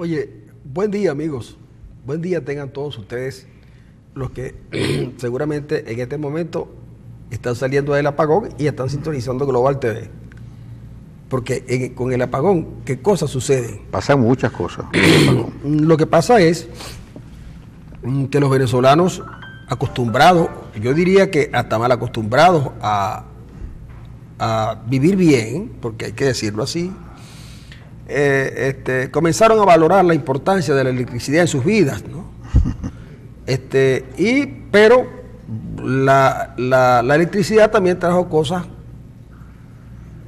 Oye, buen día, amigos. Buen día tengan todos ustedes, los que seguramente en este momento están saliendo del apagón y están sintonizando Global TV. Porque con el apagón, ¿qué cosas suceden? Pasan muchas cosas. Lo que pasa es que los venezolanos acostumbrados, yo diría que hasta mal acostumbrados a vivir bien, porque hay que decirlo así, comenzaron a valorar la importancia de la electricidad en sus vidas, ¿no? Pero la electricidad también trajo cosas.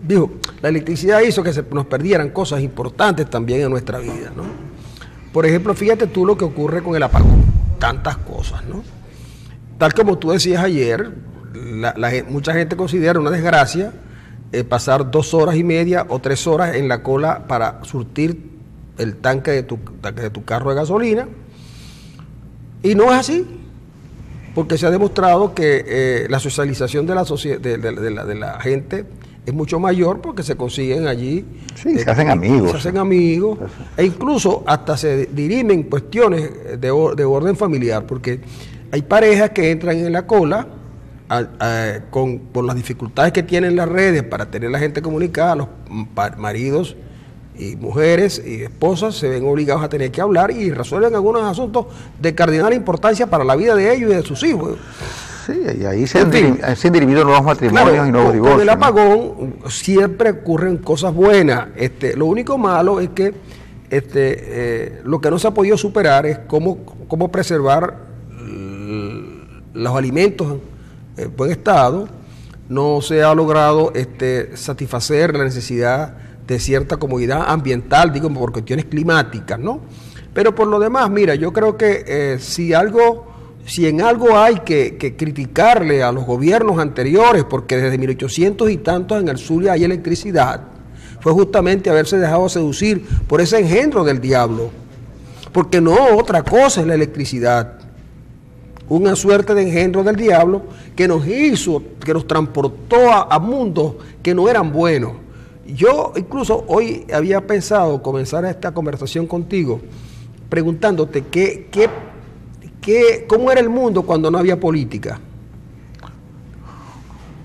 Digo, la electricidad hizo que se nos perdieran cosas importantes también en nuestra vida, ¿no? Por ejemplo, fíjate tú lo que ocurre con el apagón, tantas cosas, ¿no? Tal como tú decías ayer, mucha gente considera una desgracia pasar 2 horas y media o 3 horas en la cola para surtir el tanque de tu carro de gasolina, y no es así, porque se ha demostrado que la socialización de la gente es mucho mayor, porque se consiguen allí. Sí, se hacen amigos. Se hacen amigos, e incluso hasta se dirimen cuestiones de orden familiar, porque hay parejas que entran en la cola por las dificultades que tienen las redes para tener la gente comunicada. Los maridos y mujeres y esposas se ven obligados a tener que hablar y resuelven algunos asuntos de cardinal importancia para la vida de ellos y de sus hijos. Sí, y ahí se han dirimido nuevos matrimonios, claro, y nuevos divorcios. Con el apagón, ¿no? Siempre ocurren cosas buenas. Lo único malo es que lo que no se ha podido superar es cómo preservar los alimentos en buen estado. No se ha logrado satisfacer la necesidad de cierta comodidad ambiental, digo, por cuestiones climáticas, ¿no? Pero por lo demás, mira, yo creo que si en algo hay que criticarle a los gobiernos anteriores, porque desde 1800 y tantos en el Zulia hay electricidad, fue justamente haberse dejado seducir por ese engendro del diablo, porque no otra cosa es la electricidad. Una suerte de engendro del diablo que nos transportó a mundos que no eran buenos. Yo incluso hoy había pensado comenzar esta conversación contigo preguntándote ¿cómo era el mundo cuando no había política?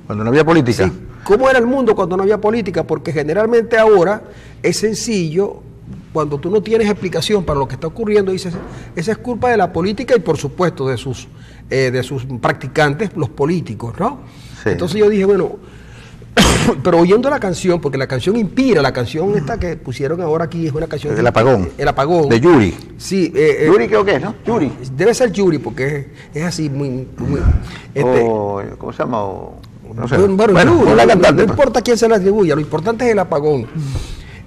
¿Cuando no había política? Sí, ¿cómo era el mundo cuando no había política? Porque generalmente ahora es sencillo, cuando tú no tienes explicación para lo que está ocurriendo, dices, esa es culpa de la política y por supuesto de sus practicantes, los políticos, ¿no? Sí. Entonces yo dije, bueno, pero oyendo la canción, porque la canción inspira, la canción esta que pusieron ahora aquí es una canción... El apagón. El apagón. De Yuri. Sí. Yuri creo que es, ¿no? Yuri. Debe ser Yuri, porque es así muy ¿cómo se llama? No sé. Bueno, no importa quién se la atribuya, lo importante es el apagón.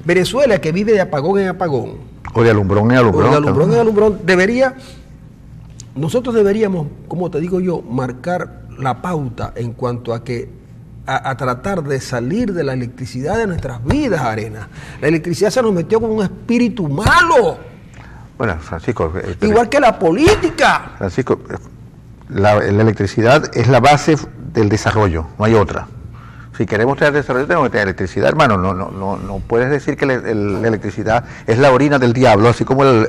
Venezuela, que vive de apagón en apagón. O de alumbrón en alumbrón. O de alumbrón en alumbrón. Nosotros deberíamos, como te digo yo, marcar la pauta en cuanto a tratar de salir de la electricidad de nuestras vidas, Arena. La electricidad se nos metió como un espíritu malo. Bueno, Francisco... igual que la política. Francisco, la electricidad es la base del desarrollo, no hay otra. Si queremos tener desarrollo, tenemos que tener electricidad, hermano. No puedes decir que la electricidad es la orina del diablo, así como el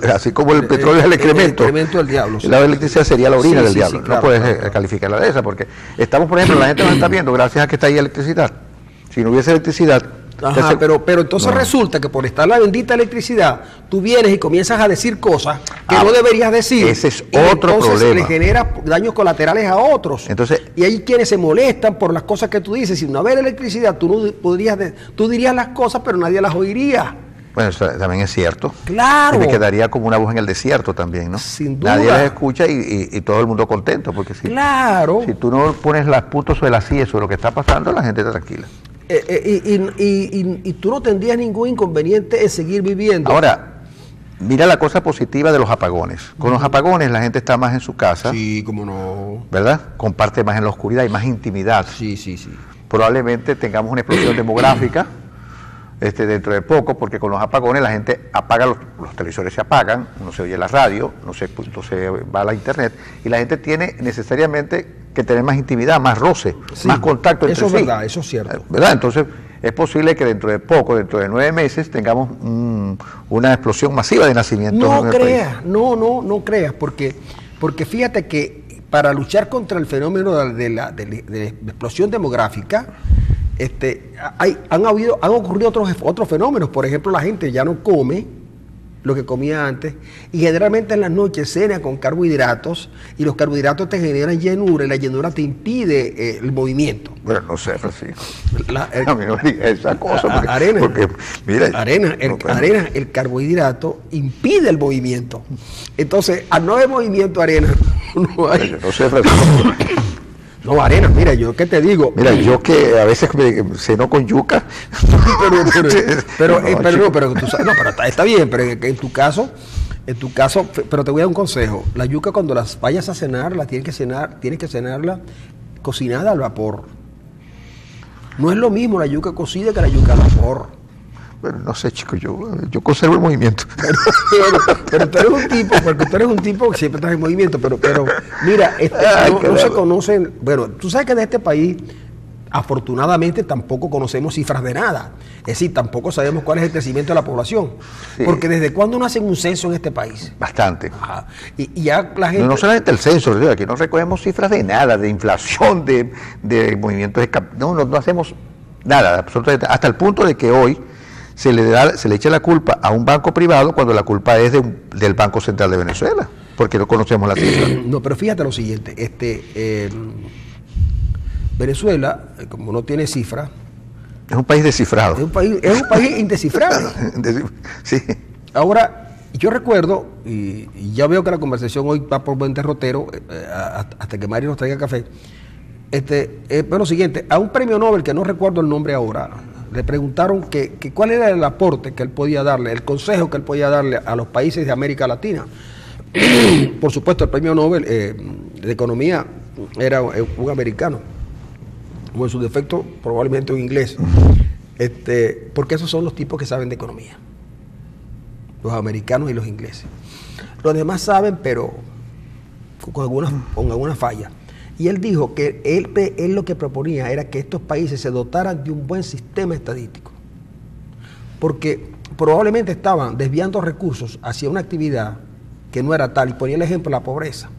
petróleo es el excremento. El excremento del diablo. Sí. La electricidad sería la orina del diablo. Sí, claro, no puedes claro. calificarla de esa, porque estamos, por ejemplo, la gente nos está viendo gracias a que está ahí electricidad. Si no hubiese electricidad... Ajá, pero entonces resulta que por estar la bendita electricidad, tú vienes y comienzas a decir cosas que no deberías decir. Ese es otro problema. Entonces le genera daños colaterales a otros. Entonces, y hay quienes se molestan por las cosas que tú dices. Si no hubiera electricidad, tú dirías las cosas, pero nadie las oiría. Bueno, eso también es cierto. Claro. Y me quedaría como una voz en el desierto también, ¿no? Sin duda. Nadie las escucha y todo el mundo contento, porque claro. Si tú no pones las puntos sobre las IES sobre lo que está pasando, la gente está tranquila. Y tú no tendrías ningún inconveniente en seguir viviendo. Ahora, mira la cosa positiva de los apagones. Con los apagones la gente está más en su casa. Sí, cómo no. ¿Verdad? Comparte más en la oscuridad, hay más intimidad. Sí. Probablemente tengamos una explosión demográfica dentro de poco, porque con los apagones la gente apaga, los televisores se apagan, no se oye la radio, no se va a la internet, y la gente tiene necesariamente que tener más intimidad, más roce, más contacto entre sí. Eso es verdad, eso es cierto. ¿Verdad? Entonces, es posible que dentro de poco, dentro de 9 meses, tengamos una explosión masiva de nacimientos. No creas, no creas, porque fíjate que para luchar contra el fenómeno de la explosión demográfica, han ocurrido otros fenómenos. Por ejemplo, la gente ya no come lo que comía antes, y generalmente en las noches cena con carbohidratos, y los carbohidratos te generan llenura, y la llenura te impide el movimiento. Bueno, no sé, Francisco. A mí no me digas esa cosa. El carbohidrato impide el movimiento. Entonces, al no haber movimiento, no hay. No sé, Francisco. No, Arena, mira, yo qué te digo. Mira, yo que a veces ceno con yuca. pero tú sabes, pero está bien, pero en tu caso, pero te voy a dar un consejo. La yuca, cuando las vayas a cenar, tienes que cenarla cocinada al vapor. No es lo mismo la yuca cocida que la yuca al vapor. Bueno, no sé, chico, yo conservo el movimiento. Pero tú eres un tipo que siempre estás en movimiento, pero mira, no se conocen. Bueno, tú sabes que de este país, afortunadamente, tampoco conocemos cifras de nada. Es decir, tampoco sabemos cuál es el crecimiento de la población. Sí. Porque ¿desde cuándo no hacen un censo en este país? Bastante. Ajá. Y ya la gente... No solamente el censo, aquí no recogemos cifras de nada, de inflación, de movimientos de no hacemos nada, absolutamente, hasta el punto de que hoy se le echa la culpa a un banco privado cuando la culpa es del Banco Central de Venezuela, porque no conocemos la cifra. No, pero fíjate lo siguiente, Venezuela, como no tiene cifra, es un país descifrado. Es un país indescifrable. Sí. Ahora, yo recuerdo, y ya veo que la conversación hoy va por buen derrotero, hasta que Mario nos traiga café, pero lo siguiente, a un premio Nobel, que no recuerdo el nombre ahora, le preguntaron que cuál era el aporte que él podía darle, el consejo que él podía darle a los países de América Latina. Por supuesto, el premio Nobel de Economía era un americano, o en su defecto probablemente un inglés, porque esos son los tipos que saben de economía, los americanos y los ingleses. Los demás saben, pero con alguna falla. Y él dijo que él lo que proponía era que estos países se dotaran de un buen sistema estadístico, porque probablemente estaban desviando recursos hacia una actividad que no era tal, y ponía el ejemplo de la pobreza.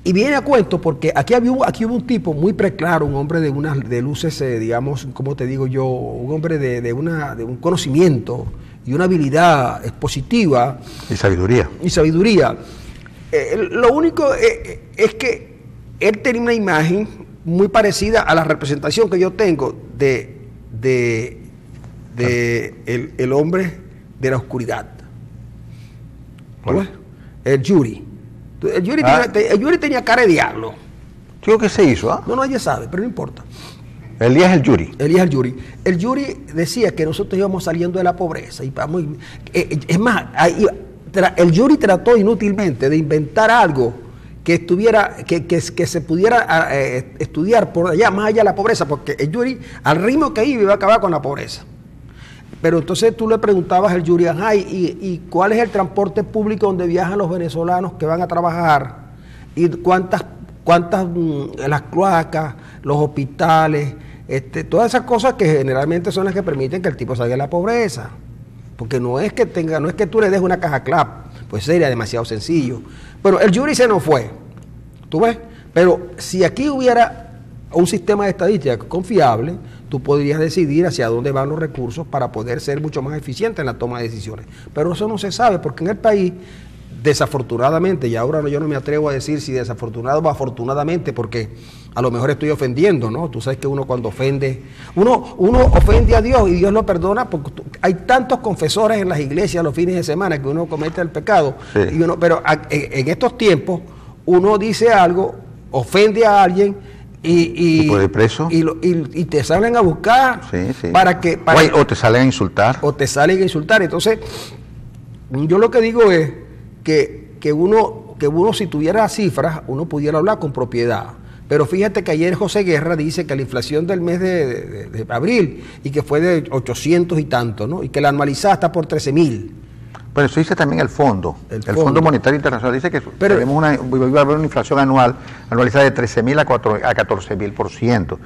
Y viene a cuento porque aquí hubo un tipo muy preclaro, un hombre de luces, digamos, ¿cómo te digo yo? Un hombre de un conocimiento y una habilidad expositiva. Y sabiduría. Lo único es que él tenía una imagen muy parecida a la representación que yo tengo de el hombre de la oscuridad. El Yuri. El Yuri tenía cara de diablo. ¿Qué se hizo? No, nadie sabe, pero no importa. Elías el Yuri. El Yuri decía que nosotros íbamos saliendo de la pobreza. Es más, el Yuri trató inútilmente de inventar algo que se pudiera estudiar por allá, más allá de la pobreza, porque el Yuri, al ritmo que iba a acabar con la pobreza. Pero entonces tú le preguntabas al Yuri, ¿y cuál es el transporte público donde viajan los venezolanos que van a trabajar? ¿Y cuántas las cloacas, los hospitales, todas esas cosas que generalmente son las que permiten que el tipo salga de la pobreza? Porque no es que tú le des una caja clap, pues sería demasiado sencillo. Pero el Yuri se nos fue, ¿tú ves? Pero si aquí hubiera un sistema de estadística confiable, tú podrías decidir hacia dónde van los recursos para poder ser mucho más eficiente en la toma de decisiones. Pero eso no se sabe, porque en el país, desafortunadamente, y ahora yo no me atrevo a decir si desafortunado o afortunadamente, porque a lo mejor estoy ofendiendo, ¿no? Tú sabes que uno cuando ofende, uno ofende a Dios y Dios lo perdona, porque hay tantos confesores en las iglesias los fines de semana que uno comete el pecado, sí. Pero en estos tiempos uno dice algo, ofende a alguien, y puede ir preso y te salen a buscar, sí. o te salen a insultar, entonces yo lo que digo es que uno si tuviera cifras uno pudiera hablar con propiedad, pero fíjate que ayer José Guerra dice que la inflación del mes de abril y que fue de 800 y tanto, ¿no? Y que la anualizada está por 13.000. Pero eso dice también el Fondo Monetario Internacional, dice que tenemos va a haber una inflación anualizada de 13.000 a 14.000%.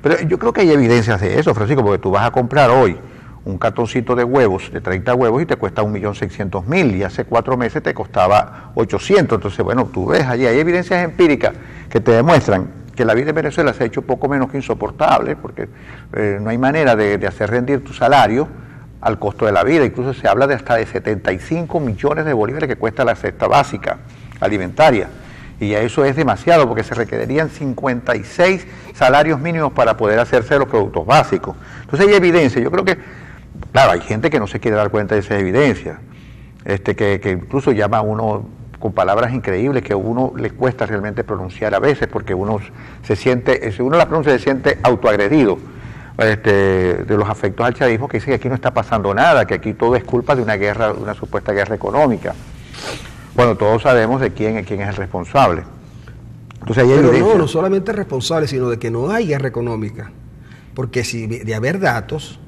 Pero yo creo que hay evidencias de eso, Francisco, porque tú vas a comprar hoy un cartoncito de huevos, de 30 huevos, y te cuesta 1.600.000, y hace 4 meses te costaba 800. Entonces, bueno, tú ves allí, hay evidencias empíricas que te demuestran que la vida en Venezuela se ha hecho poco menos que insoportable, porque no hay manera de hacer rendir tu salario al costo de la vida. Incluso se habla de hasta de 75 millones de bolívares que cuesta la cesta básica alimentaria. Y ya eso es demasiado, porque se requerirían 56 salarios mínimos para poder hacerse los productos básicos. Entonces hay evidencia. Yo creo que, claro, hay gente que no se quiere dar cuenta de esa evidencia, que incluso llama a uno con palabras increíbles que a uno le cuesta realmente pronunciar a veces, porque uno se siente, si uno la pronuncia, se siente autoagredido de los afectos al chavismo, que dice que aquí no está pasando nada, que aquí todo es culpa de una guerra, una supuesta guerra económica. Bueno, todos sabemos de quién es el responsable. Entonces hay evidencia. No solamente es responsable, sino de que no hay guerra económica. Porque si de haber datos,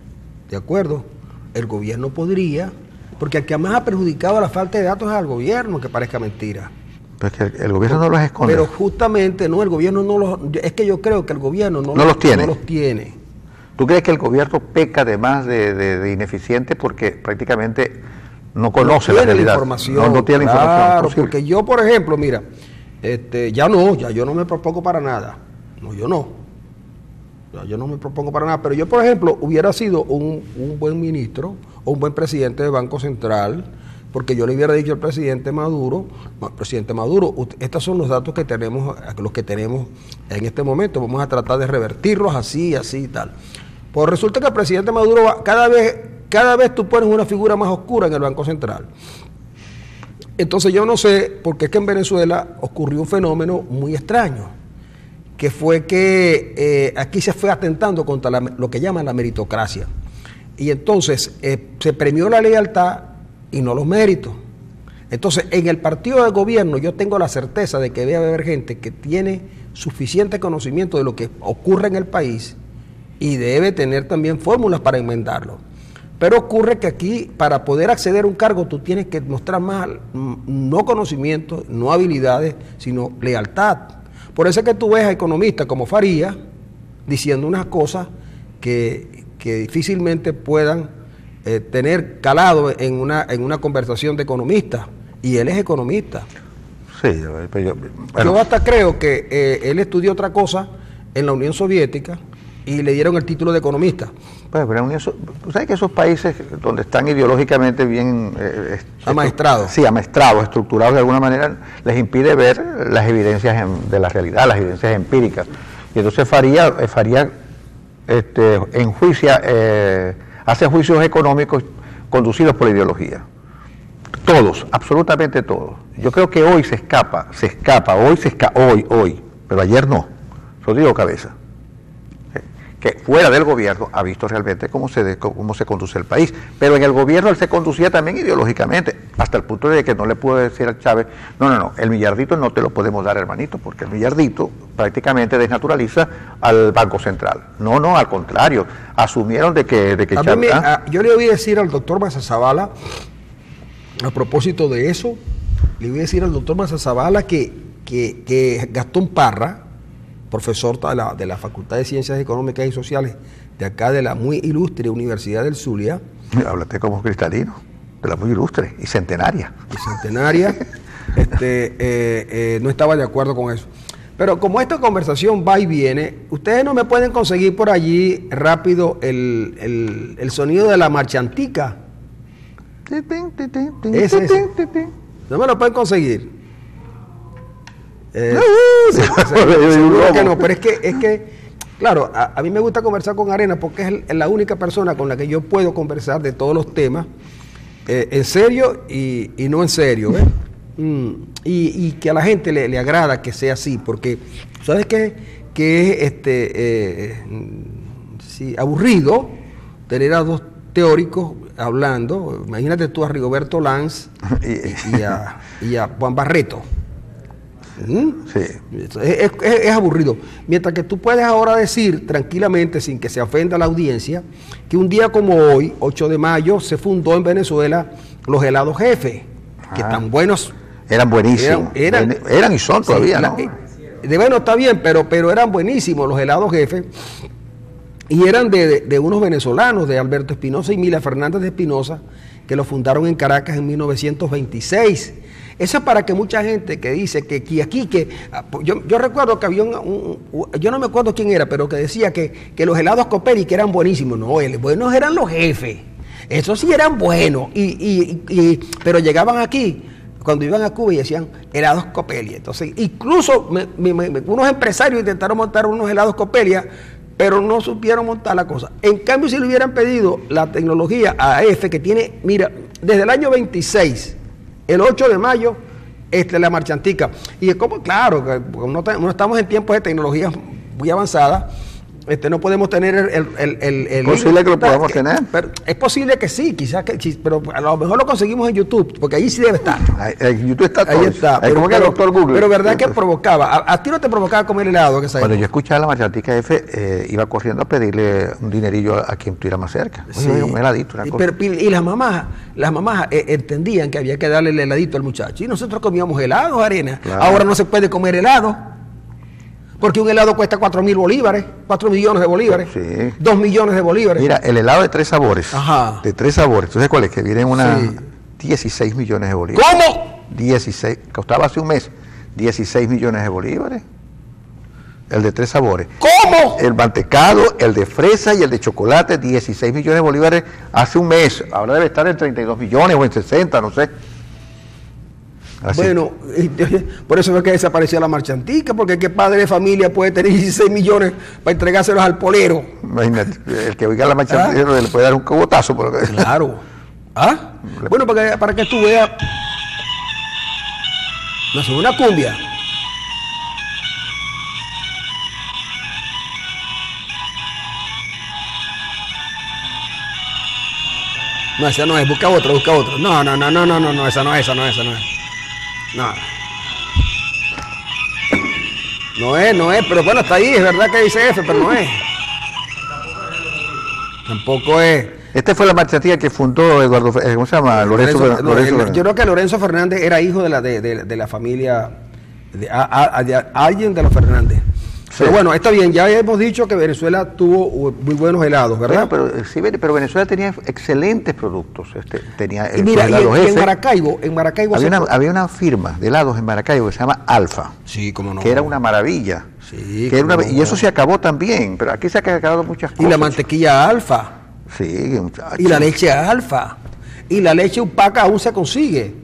¿de acuerdo? El gobierno podría, porque el que más ha perjudicado la falta de datos es al gobierno, que parezca mentira. Pero es que el gobierno no los esconde. Pero justamente, no, el gobierno no los... Es que yo creo que el gobierno no los tiene. ¿Tú crees que el gobierno peca además de ineficiente porque prácticamente no conoce la realidad? No tiene la información posible? Porque yo, por ejemplo, mira, ya yo no me propongo para nada. No, yo no. Yo no me propongo para nada. Pero yo, por ejemplo, hubiera sido un buen ministro o un buen presidente del Banco Central, porque yo le hubiera dicho al presidente Maduro, estos son los datos que tenemos en este momento, vamos a tratar de revertirlos así y tal. Pues resulta que el presidente Maduro cada vez tú pones una figura más oscura en el Banco Central. Entonces yo no sé, porque es que en Venezuela ocurrió un fenómeno muy extraño, que fue que aquí se fue atentando contra lo que llaman la meritocracia. Y entonces se premió la lealtad y no los méritos. Entonces, en el partido de gobierno yo tengo la certeza de que debe haber gente que tiene suficiente conocimiento de lo que ocurre en el país y debe tener también fórmulas para enmendarlo. Pero ocurre que aquí, para poder acceder a un cargo, tú tienes que mostrar más, no conocimiento, no habilidades, sino lealtad. Por eso es que tú ves a economistas como Farías diciendo unas cosas que difícilmente puedan tener calado en una conversación de economistas, y él es economista. Sí, yo hasta creo que él estudió otra cosa en la Unión Soviética y le dieron el título de economista. Pero tú sabes que esos países donde están ideológicamente bien amaestrados, estructurados de alguna manera, les impide ver las evidencias de la realidad, las evidencias empíricas. Y entonces Farías hace juicios económicos conducidos por la ideología. Todos, absolutamente todos. Yo creo que hoy se escapa, hoy, pero ayer no. Eso digo cabeza. Que fuera del gobierno ha visto realmente cómo se conduce el país. Pero en el gobierno él se conducía también ideológicamente, hasta el punto de que no le pudo decir a Chávez, no, el millardito no te lo podemos dar, hermanito, porque el millardito prácticamente desnaturaliza al Banco Central. No, al contrario, asumieron de que Chávez... Yo le voy a decir al doctor Maza-Zavala, a propósito de eso, le voy a decir al doctor Maza-Zavala que Gastón Parra, profesor de la Facultad de Ciencias Económicas y Sociales de acá de la muy ilustre Universidad del Zulia. Háblate como cristalino, de la muy ilustre y centenaria. No estaba de acuerdo con eso. Pero como esta conversación va y viene, ustedes no me pueden conseguir por allí rápido el sonido de la marchantica. Ese. No me lo pueden conseguir. Seguro que no, pero es que claro, a mí me gusta conversar con Arena porque es la única persona con la que yo puedo conversar de todos los temas, en serio y no en serio, ¿ves? Y que a la gente le agrada que sea así, porque ¿sabes qué? Que es aburrido tener a dos teóricos hablando. Imagínate tú a Rigoberto Lanz y a Juan Barreto. Sí. Es aburrido. Mientras que tú puedes ahora decir tranquilamente, sin que se ofenda a la audiencia, que un día como hoy, 8 de mayo, se fundó en Venezuela los helados Jefe, que tan buenos. Eran buenísimos. Eran y son todavía, ¿no? Bueno, está bien, pero eran buenísimos los helados Jefe. Y eran de unos venezolanos, de Alberto Espinosa y Mila Fernández de Espinosa, que lo fundaron en Caracas en 1926. Eso es para que mucha gente que dice que aquí, yo recuerdo que había yo no me acuerdo quién era, pero que decía que los helados Copelli que eran buenísimos. No, buenos eran los jefes. Esos sí eran buenos. Pero llegaban aquí, cuando iban a Cuba y decían helados Copelli. Entonces, incluso unos empresarios intentaron montar unos helados Coppelia, pero no supieron montar la cosa. En cambio, si le hubieran pedido la tecnología AF, que tiene, mira, desde el año 26, el 8 de mayo, la marchantica. Y es como, claro, no estamos en tiempos de tecnologías muy avanzadas, no podemos tener ¿Es posible que lo podamos tener? Pero es posible que sí, quizás que sí, pero a lo mejor lo conseguimos en YouTube, porque ahí sí debe estar. En YouTube está todo. Ahí está. Como que el doctor Google. Pero verdad que provocaba. ¿A ti no te provocaba comer helado? Cuando yo escuchaba la marchantica F, iba corriendo a pedirle un dinerillo a quien estuviera más cerca. Sí. Un heladito, una cosa. Y las mamás entendían que había que darle el heladito al muchacho. Y nosotros comíamos helado, Arena. Claro. Ahora no se puede comer helado. Porque un helado cuesta 4.000 bolívares, 4 millones de bolívares, sí. 2 millones de bolívares. Mira, el helado de 3 sabores. Ajá. De 3 sabores. ¿Tú sabes cuál es? Que viene una Sí. 16 millones de bolívares. ¿Cómo? 16, costaba hace un mes 16 millones de bolívares. El de 3 sabores. ¿Cómo? El mantecado, el de fresa y el de chocolate, 16 millones de bolívares hace un mes. Ahora debe estar en 32 millones o en 60, no sé. Así. Bueno, por eso fue que desapareció la marchantica, porque qué padre de familia puede tener 16 millones para entregárselos al polero. Imagínate, el que oiga la marchantica le puede dar un cogotazo. Claro. ¿Ah? Bueno, para que tú veas. No sé, una cumbia. No, esa no es, busca otra. No, esa no es. No. No es, pero bueno, está ahí, es verdad que dice F, pero no es. Tampoco es. Esta fue la marchantica que fundó Eduardo, ¿cómo se llama? Lorenzo Fernández. Yo creo que Lorenzo Fernández era hijo de la familia, de alguien de los Fernández. Sí. Pero bueno, está bien, ya hemos dicho que Venezuela tuvo muy buenos helados, ¿verdad? Bueno, pero Venezuela tenía excelentes productos. Tenía y mira, en Maracaibo había una firma de helados en Maracaibo que se llama Alfa. Sí, cómo no. Que era una maravilla. Sí, y eso se acabó también, pero aquí se han acabado muchas cosas. Y la mantequilla Alfa. Sí, muchachos. Y la leche Alfa. Y la leche Upaca aún se consigue.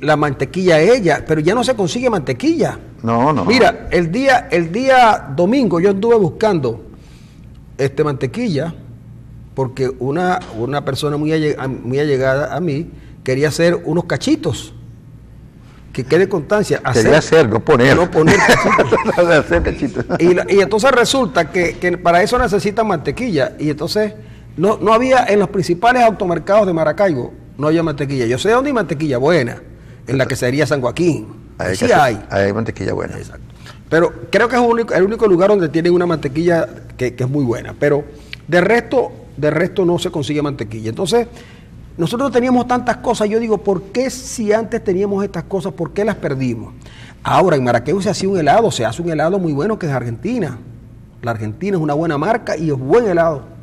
La mantequilla ella, pero ya no se consigue mantequilla. No. Mira, el día domingo yo anduve buscando mantequilla, porque una persona muy allegada a mí quería hacer unos cachitos. Que quede constancia. Quería hacer, no poner. No poner cachitos. Hacer cachitos. Y entonces resulta que para eso necesitan mantequilla. Y entonces no había en los principales automercados de Maracaibo, no había mantequilla. Yo sé dónde hay mantequilla buena, en la quesería San Joaquín. Sí hay. Hay mantequilla buena. Exacto. Pero creo que es el único lugar donde tienen una mantequilla que es muy buena. Pero de resto no se consigue mantequilla. Entonces, nosotros teníamos tantas cosas. Yo digo, ¿por qué si antes teníamos estas cosas, por qué las perdimos? Ahora, en Maracaibo se hace un helado muy bueno que es Argentina. La Argentina es una buena marca y es buen helado.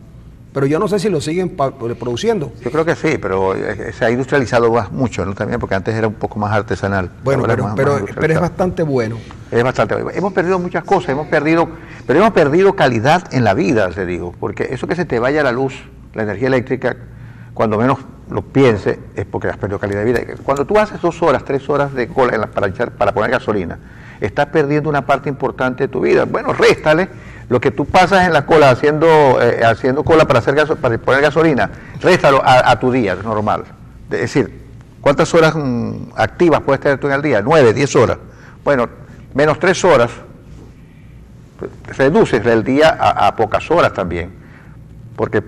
Pero yo no sé si lo siguen produciendo. Yo creo que sí, pero se ha industrializado mucho, ¿no? También, porque antes era un poco más artesanal. Bueno, pero es bastante bueno. Es bastante bueno. Hemos perdido muchas cosas, pero hemos perdido calidad en la vida, te digo, porque eso que se te vaya la luz, la energía eléctrica, cuando menos lo piense, es porque has perdido calidad de vida. Cuando tú haces 2 horas, 3 horas de cola para poner gasolina, estás perdiendo una parte importante de tu vida. Bueno, réstale lo que tú pasas en la cola haciendo cola para poner gasolina, réstalo a tu día normal. Es decir, ¿cuántas horas activas puedes tener tú en el día? 9, 10 horas. Bueno, menos 3 horas, reduces el día a pocas horas también. Porque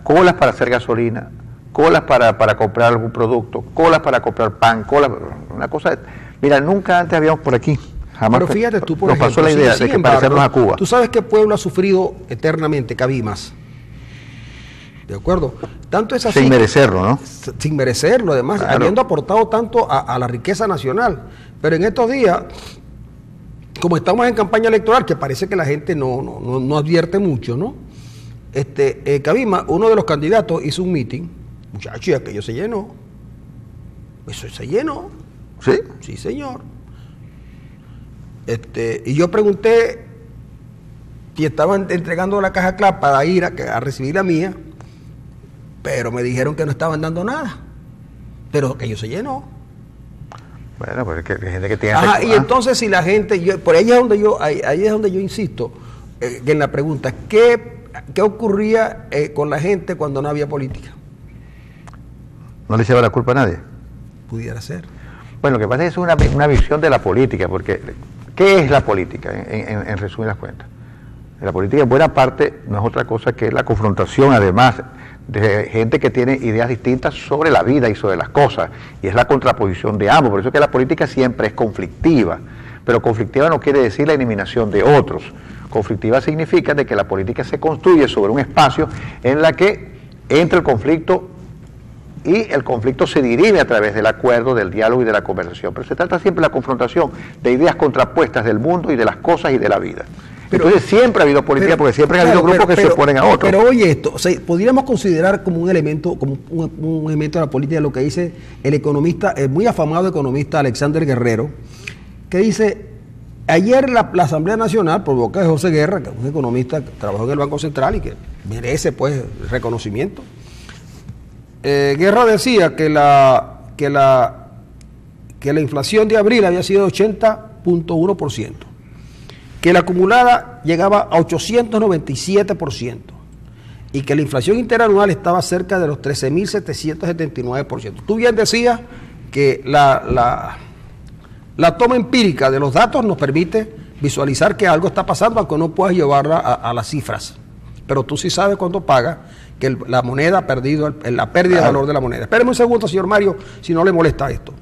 colas para hacer gasolina, colas para comprar algún producto, colas para comprar pan, una cosa. Mira, nunca antes habíamos por aquí. Jamás. Pero fíjate tú, por ejemplo, nos pasó la idea de que parecernos a Cuba. ¿Tú sabes qué pueblo ha sufrido eternamente? Cabimas. ¿De acuerdo? Tanto es así. Sin merecerlo, ¿no? Sin merecerlo, además, claro, habiendo aportado tanto a la riqueza nacional. Pero en estos días como estamos en campaña electoral, que parece que la gente no advierte mucho, ¿no? Cabima, uno de los candidatos, hizo un meeting, muchachos, y aquello se llenó. Eso se llenó. ¿Sí? Sí, señor. Y yo pregunté si estaban entregando la caja clave para ir a recibir la mía, pero me dijeron que no estaban dando nada. Pero aquello se llenó. Bueno, pues hay gente que tiene... Ajá, y entonces si la gente, por ahí es donde yo insisto, en la pregunta, ¿qué ocurría con la gente cuando no había política? ¿No le echaba la culpa a nadie? Pudiera ser. Bueno, lo que pasa es que es una visión de la política, porque ¿qué es la política, en resumidas cuentas? La política en buena parte no es otra cosa que la confrontación, además, de gente que tiene ideas distintas sobre la vida y sobre las cosas, y es la contraposición de ambos. Por eso es que la política siempre es conflictiva, pero conflictiva no quiere decir la eliminación de otros. Conflictiva significa de que la política se construye sobre un espacio en la que entra el conflicto y el conflicto se dirime a través del acuerdo, del diálogo y de la conversación. Pero se trata siempre de la confrontación de ideas contrapuestas del mundo y de las cosas y de la vida. Entonces siempre ha habido política, porque siempre ha habido grupos que se oponen a otros. Pero oye esto, o sea, podríamos considerar como un elemento, como un elemento de la política, lo que dice el economista, el muy afamado economista Alexander Guerrero, que dice, ayer la Asamblea Nacional, por boca de José Guerra, que es un economista que trabajó en el Banco Central y que merece pues reconocimiento, Guerra decía que la inflación de abril había sido 80.1%. que la acumulada llegaba a 897% y que la inflación interanual estaba cerca de los 13.779%. Tú bien decías que la toma empírica de los datos nos permite visualizar que algo está pasando, aunque no puedas llevarla a las cifras. Pero tú sí sabes cuánto paga, que la moneda ha perdido, la pérdida de valor de la moneda. Espéreme un segundo, señor Mario, si no le molesta esto.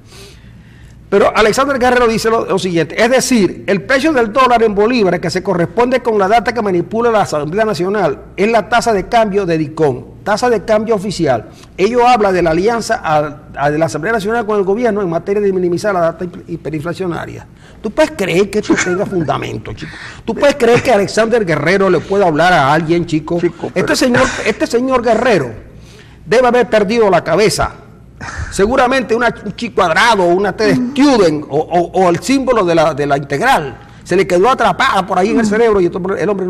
Pero Alexander Guerrero dice lo siguiente, es decir, el precio del dólar en bolívares que se corresponde con la data que manipula la Asamblea Nacional es la tasa de cambio de DICOM, tasa de cambio oficial. Ello habla de la alianza de la Asamblea Nacional con el gobierno en materia de minimizar la data hiperinflacionaria. ¿Tú puedes creer que esto tenga fundamento, chico? ¿Tú puedes creer que Alexander Guerrero le pueda hablar a alguien, chico? Este señor Guerrero debe haber perdido la cabeza. Seguramente un chi cuadrado, una T de student o el símbolo de la integral se le quedó atrapada por ahí en el cerebro y el hombre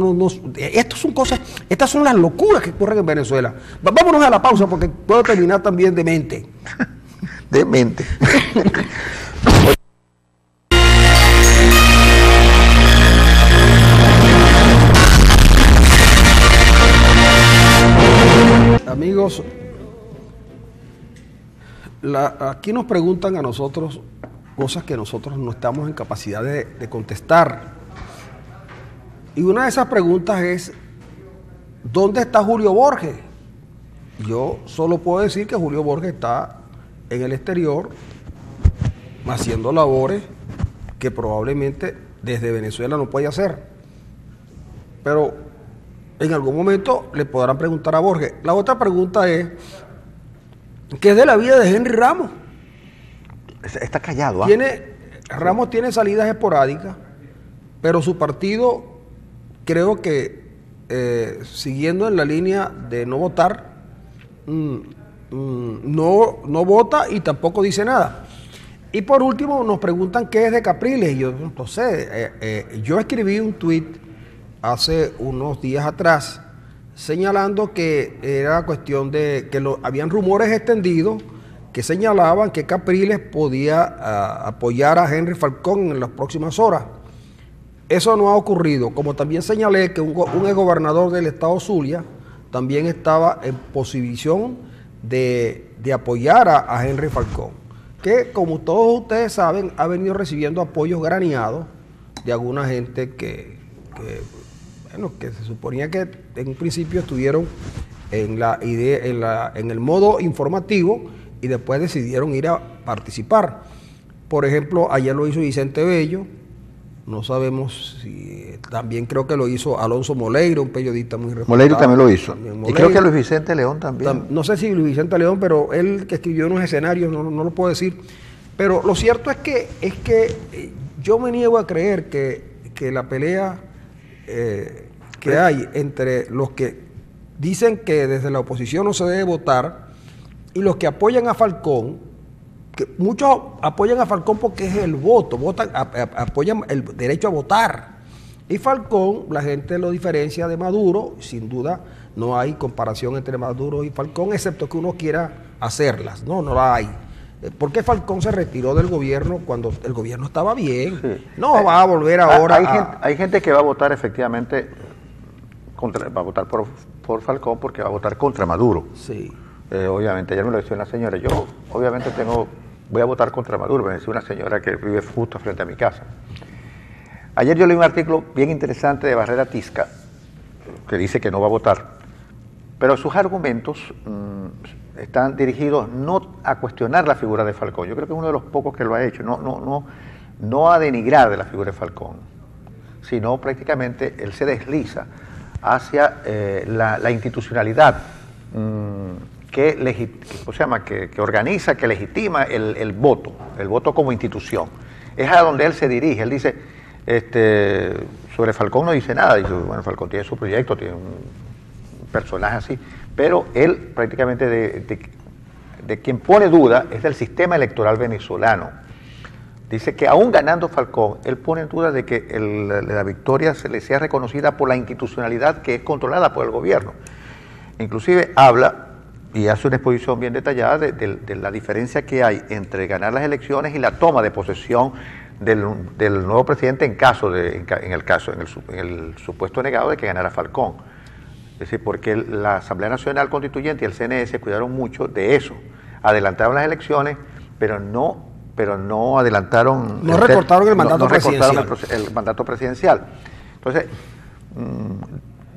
estas son las locuras que ocurren en Venezuela. Vámonos a la pausa porque puedo terminar también demente. Demente. Amigos, aquí nos preguntan a nosotros cosas que nosotros no estamos en capacidad de contestar. Y una de esas preguntas es, ¿dónde está Julio Borges? Yo solo puedo decir que Julio Borges está en el exterior haciendo labores que probablemente desde Venezuela no puede hacer. Pero en algún momento le podrán preguntar a Borges. La otra pregunta es, ¿qué es de la vida de Henry Ramos? Está callado. Ramos tiene salidas esporádicas, pero su partido, creo que siguiendo en la línea de no votar, no vota y tampoco dice nada. Y por último nos preguntan qué es de Capriles. Y yo no sé, yo escribí un tuit hace unos días atrás señalando que era cuestión de que habían rumores extendidos que señalaban que Capriles podía apoyar a Henry Falcón en las próximas horas. Eso no ha ocurrido. Como también señalé que un exgobernador del estado Zulia también estaba en posición de apoyar a Henry Falcón, que como todos ustedes saben ha venido recibiendo apoyos graneados de alguna gente que se suponía que en un principio estuvieron en el modo informativo y después decidieron ir a participar. Por ejemplo, ayer lo hizo Vicente Bello, no sabemos si también creo que lo hizo Alonso Moleiro, un periodista muy respetado. Moleiro también lo hizo. Y creo que Luis Vicente León también. No sé si Luis Vicente León, pero él que escribió unos escenarios, no lo puedo decir. Pero lo cierto es que yo me niego a creer que que la pelea que hay entre los que dicen que desde la oposición no se debe votar y los que apoyan a Falcón, que muchos apoyan a Falcón porque es el voto, apoyan el derecho a votar. Y Falcón, la gente lo diferencia de Maduro, sin duda no hay comparación entre Maduro y Falcón, excepto que uno quiera hacerlas, no la hay. ¿Por qué Falcón se retiró del gobierno cuando el gobierno estaba bien? Sí. No va a volver ahora hay gente que va a votar efectivamente, va a votar por Falcón porque va a votar contra Maduro. Sí. Obviamente, ayer me lo decía una señora, yo obviamente voy a votar contra Maduro, me decía una señora que vive justo frente a mi casa. Ayer yo leí un artículo bien interesante de Barrera Tisca, que dice que no va a votar, pero sus argumentos están dirigidos no a cuestionar la figura de Falcón. Yo creo que es uno de los pocos que lo ha hecho, no a denigrar de la figura de Falcón, sino prácticamente él se desliza hacia la institucionalidad que organiza, que legitima el voto como institución. Es a donde él se dirige. Él dice, sobre Falcón no dice nada, dice, bueno, Falcón tiene su proyecto, tiene un personaje así, pero él prácticamente de quien pone duda es del sistema electoral venezolano. Dice que aún ganando Falcón, él pone en duda de que la victoria se le sea reconocida por la institucionalidad que es controlada por el gobierno. Inclusive habla y hace una exposición bien detallada de la diferencia que hay entre ganar las elecciones y la toma de posesión del nuevo presidente en el supuesto negado de que ganara Falcón. Es decir, porque la Asamblea Nacional Constituyente y el CNE se cuidaron mucho de eso. Adelantaron las elecciones, pero no adelantaron... No recortaron el mandato presidencial. Recortaron el mandato presidencial. Entonces,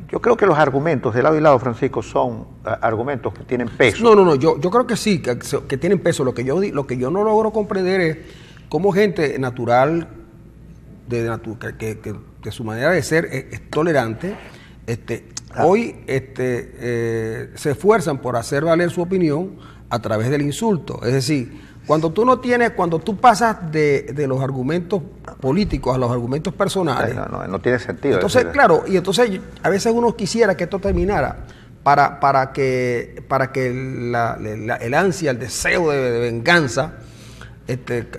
yo creo que los argumentos de lado y lado, Francisco, son argumentos que tienen peso. No, yo creo que sí, que tienen peso. Lo que yo no logro comprender es cómo gente natural, que de su manera de ser es tolerante, hoy se esfuerzan por hacer valer su opinión a través del insulto. Es decir, cuando tú pasas de los argumentos políticos a los argumentos personales. No tiene sentido. Entonces, claro, y entonces a veces uno quisiera que esto terminara para que el ansia, el deseo de venganza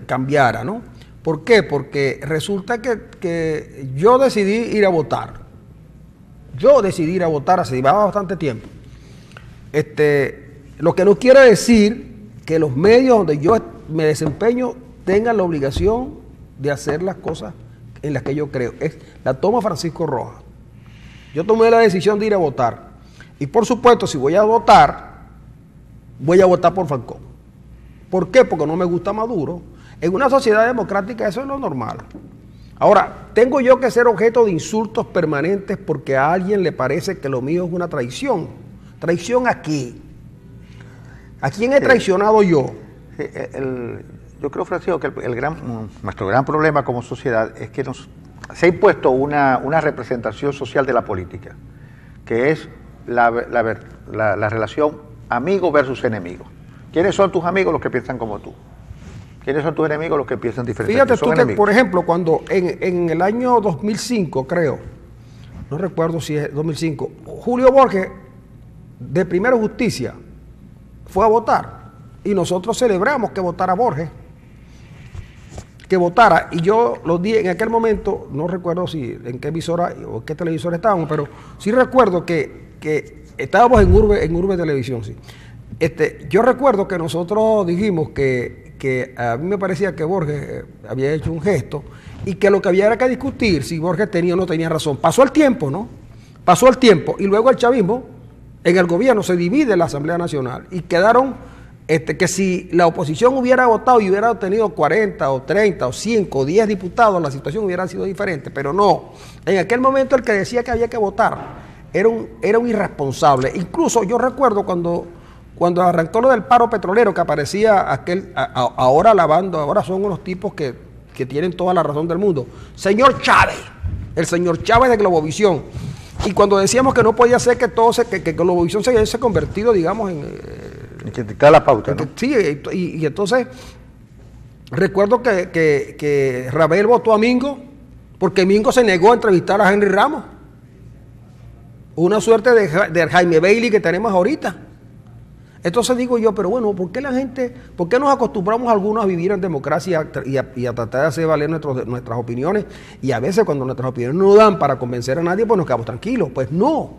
cambiara, ¿no? ¿Por qué? Porque resulta que yo decidí ir a votar. Hace bastante tiempo. Lo que no quiere decir que los medios donde yo me desempeño tengan la obligación de hacer las cosas en las que yo creo. La toma Francisco Rojas. Yo tomé la decisión de ir a votar. Y por supuesto, si voy a votar por Falcón. ¿Por qué? Porque no me gusta Maduro. En una sociedad democrática eso es lo normal. Ahora, ¿tengo yo que ser objeto de insultos permanentes porque a alguien le parece que lo mío es una traición? ¿Traición a qué? ¿A quién he traicionado yo? Yo creo, Francisco, que nuestro gran problema como sociedad es que se ha impuesto una representación social de la política, que es la relación amigo versus enemigo. ¿Quiénes son tus amigos? Los que piensan como tú. ¿Quiénes son tus enemigos? Los que piensan diferente. Fíjate tú que, por ejemplo, cuando en el año 2005, creo, no recuerdo si es 2005, Julio Borges, de Primero Justicia, fue a votar. Y nosotros celebramos que votara Borges. Que votara. Y yo lo di en aquel momento, no recuerdo en qué emisora o en qué televisora estábamos, pero sí recuerdo que estábamos en Urbe Televisión, sí. Yo recuerdo que nosotros dijimos que a mí me parecía que Borges había hecho un gesto y que lo que había era que discutir si Borges tenía o no tenía razón. Pasó el tiempo, ¿no? Pasó el tiempo y luego el chavismo en el gobierno se divide la Asamblea Nacional y quedaron que si la oposición hubiera votado y hubiera obtenido 40 o 30 o 5 o 10 diputados, la situación hubiera sido diferente, pero no. En aquel momento el que decía que había que votar era un irresponsable. Incluso yo recuerdo cuando arrancó lo del paro petrolero, que aparecía ahora son unos tipos que tienen toda la razón del mundo. Señor Chávez, el señor Chávez de Globovisión. Y cuando decíamos que no podía ser que Globovisión se hubiese convertido, digamos, que dictar la pauta, ¿no? Sí, y entonces recuerdo que Rabel votó a Mingo Porque Mingo se negó a entrevistar a Henry Ramos. Una suerte de Jaime Bailey que tenemos ahorita. Entonces digo yo, pero bueno, ¿por qué nos acostumbramos algunos a vivir en democracia y a tratar de hacer valer nuestras opiniones? Y a veces cuando nuestras opiniones no dan para convencer a nadie, pues nos quedamos tranquilos. Pues no.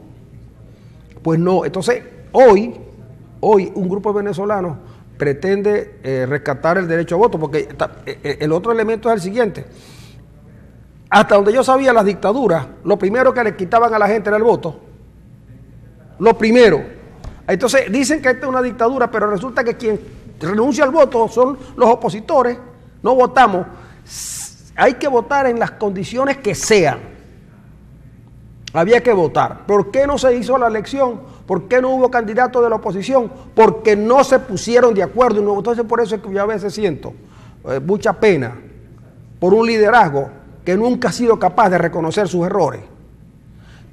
Entonces, hoy un grupo de venezolanos pretende rescatar el derecho a voto, porque el otro elemento es el siguiente. Hasta donde yo sabía, las dictaduras, lo primero que le quitaban a la gente era el voto. Lo primero. Entonces dicen que esta es una dictadura, pero resulta que quien renuncia al voto son los opositores. No votamos. Hay que votar en las condiciones que sean. Había que votar. ¿Por qué no se hizo la elección? ¿Por qué no hubo candidatos de la oposición? Porque no se pusieron de acuerdo. Entonces por eso es que yo a veces siento mucha pena por un liderazgo que nunca ha sido capaz de reconocer sus errores.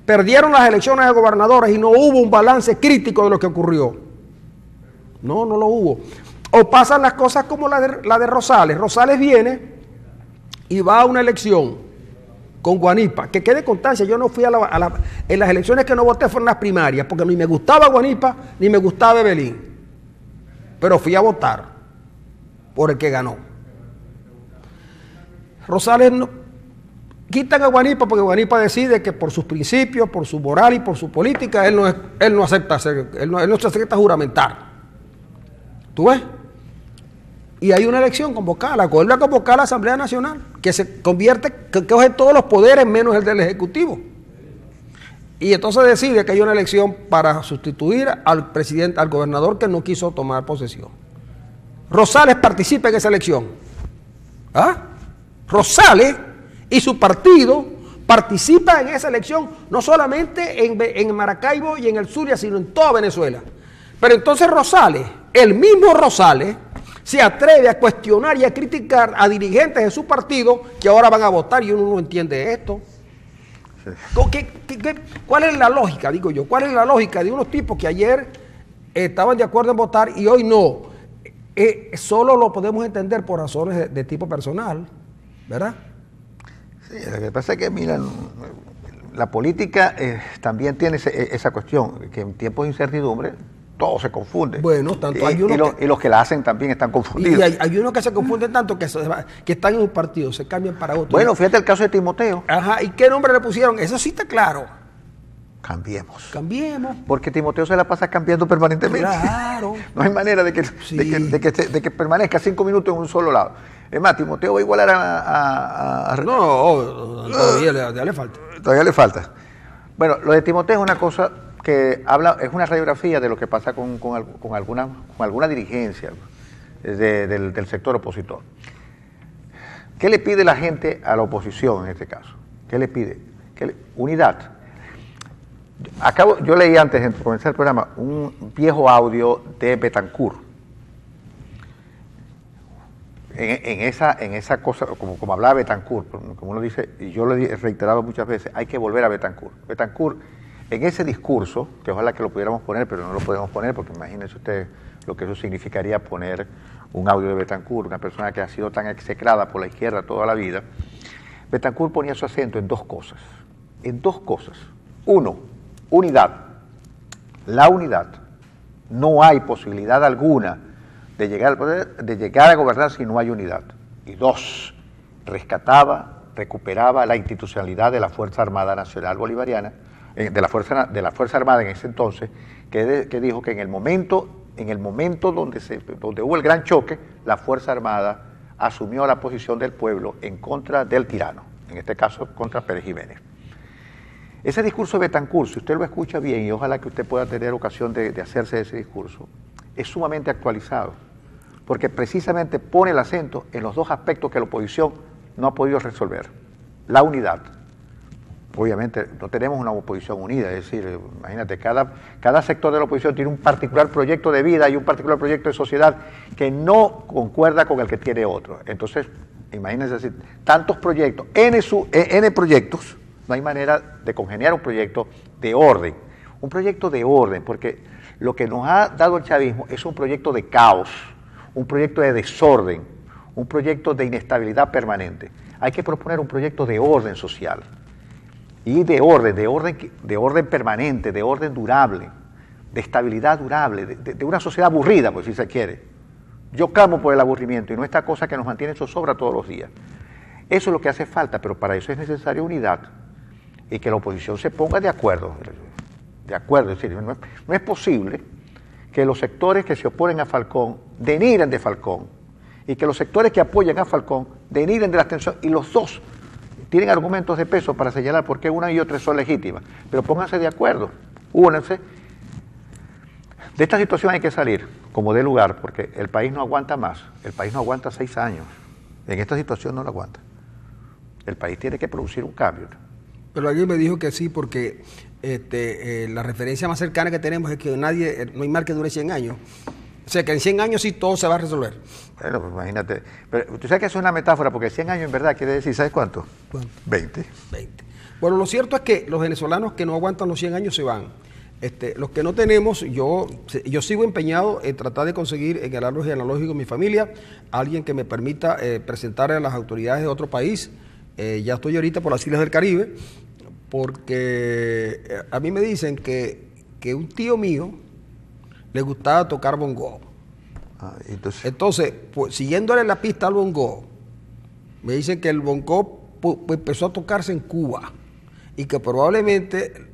Perdieron las elecciones de gobernadores y no hubo un balance crítico de lo que ocurrió. No lo hubo. O pasan las cosas como la de Rosales. Rosales viene y va a una elección con Guanipa. Que quede constancia, yo no fui en las elecciones que no voté fueron las primarias, porque ni me gustaba Guanipa ni me gustaba Evelyn. Pero fui a votar por el que ganó. Rosales quitan a Guanipa porque Guanipa decide que por sus principios, por su moral y por su política, él no se acepta juramentar. ¿Tú ves? Y hay una elección convocada, vuelve a convocar a la Asamblea Nacional, que se convierte, que coge todos los poderes menos el del Ejecutivo. Y entonces decide que hay una elección para sustituir al presidente, al gobernador que no quiso tomar posesión. Rosales participa en esa elección. ¿Ah? Rosales y su partido participa en esa elección, no solamente en Maracaibo y en el Zulia, sino en toda Venezuela. Pero entonces Rosales, el mismo Rosales, se atreve a cuestionar y a criticar a dirigentes de su partido que ahora van a votar y uno no entiende esto. ¿Cuál es la lógica, digo yo? ¿Cuál es la lógica de unos tipos que ayer estaban de acuerdo en votar y hoy no? Solo lo podemos entender por razones de tipo personal, ¿verdad? Sí, lo que pasa es que, mira, la política también tiene esa cuestión, que en tiempos de incertidumbre todo se confunde. Bueno, tanto hay unos y los que la hacen también están confundidos. Y hay unos que se confunden tanto que están en un partido, se cambian para otro. Bueno, fíjate el caso de Timoteo. Ajá, ¿y qué nombre le pusieron? Eso sí está claro. Cambiemos. Cambiemos. Porque Timoteo se la pasa cambiando permanentemente. Claro. No hay manera de que permanezca 5 minutos en un solo lado. Es más, Timoteo va a igualar a No, todavía le falta. Todavía le falta. Bueno, lo de Timoteo es una cosa que es una radiografía de lo que pasa con alguna dirigencia del sector opositor. ¿Qué le pide la gente a la oposición en este caso? ¿Qué le pide? Unidad. Yo leí antes de comenzar el programa un viejo audio de Betancourt. En esa cosa, como hablaba Betancourt, como uno dice, y yo lo he reiterado muchas veces, hay que volver a Betancourt. Betancourt, en ese discurso, que ojalá que lo pudiéramos poner, pero no lo podemos poner, porque imagínense usted lo que eso significaría poner un audio de Betancourt, una persona que ha sido tan execrada por la izquierda toda la vida. Betancourt ponía su acento en dos cosas. Uno, unidad. La unidad. No hay posibilidad alguna de llegar al poder, de llegar a gobernar si no hay unidad. Y dos, recuperaba la institucionalidad de la Fuerza Armada Nacional Bolivariana, de la Fuerza Armada en ese entonces, que dijo que en el momento donde hubo el gran choque, la Fuerza Armada asumió la posición del pueblo en contra del tirano, en este caso contra Pérez Jiménez. Ese discurso de Betancourt, si usted lo escucha bien, y ojalá que usted pueda tener ocasión de hacerse ese discurso, es sumamente actualizado, porque precisamente pone el acento en los dos aspectos que la oposición no ha podido resolver. La unidad. Obviamente no tenemos una oposición unida, es decir, imagínate, cada sector de la oposición tiene un particular proyecto de vida y un particular proyecto de sociedad que no concuerda con el que tiene otro. Entonces, imagínense así, tantos proyectos, N proyectos, no hay manera de congeniar un proyecto de orden. Un proyecto de orden, porque lo que nos ha dado el chavismo es un proyecto de caos, un proyecto de desorden, un proyecto de inestabilidad permanente. hay que proponer un proyecto de orden social. Y de orden permanente, de orden durable, de estabilidad durable, de una sociedad aburrida, pues si se quiere. Yo clamo por el aburrimiento y no esta cosa que nos mantiene en zozobra todos los días. Eso es lo que hace falta, pero para eso es necesaria unidad y que la oposición se ponga de acuerdo. Es decir, no es posible que los sectores que se oponen a Falcón denigren de Falcón y que los sectores que apoyan a Falcón denigren de la abstención, y los dos tienen argumentos de peso para señalar por qué una y otra son legítimas. Pero pónganse de acuerdo, únanse. De esta situación hay que salir como de lugar, porque el país no aguanta más. El país no aguanta 6 años. En esta situación no lo aguanta. El país tiene que producir un cambio. Pero alguien me dijo que sí, porque la referencia más cercana que tenemos es que no hay mal que dure 100 años. O sea, que en 100 años sí todo se va a resolver. Bueno, pues imagínate. Pero tú sabes que eso es una metáfora, porque 100 años en verdad quiere decir, ¿sabes cuánto? ¿Cuánto? 20. Bueno, lo cierto es que los venezolanos que no aguantan los 100 años se van. Los que no tenemos, yo sigo empeñado en tratar de conseguir en el árbol genealógico de mi familia alguien que me permita presentar a las autoridades de otro país. Ya estoy ahorita por las Islas del Caribe, porque a mí me dicen que un tío mío le gustaba tocar bongo. Entonces, pues, siguiéndole la pista al bongo, me dicen que el bongo empezó a tocarse en Cuba y que probablemente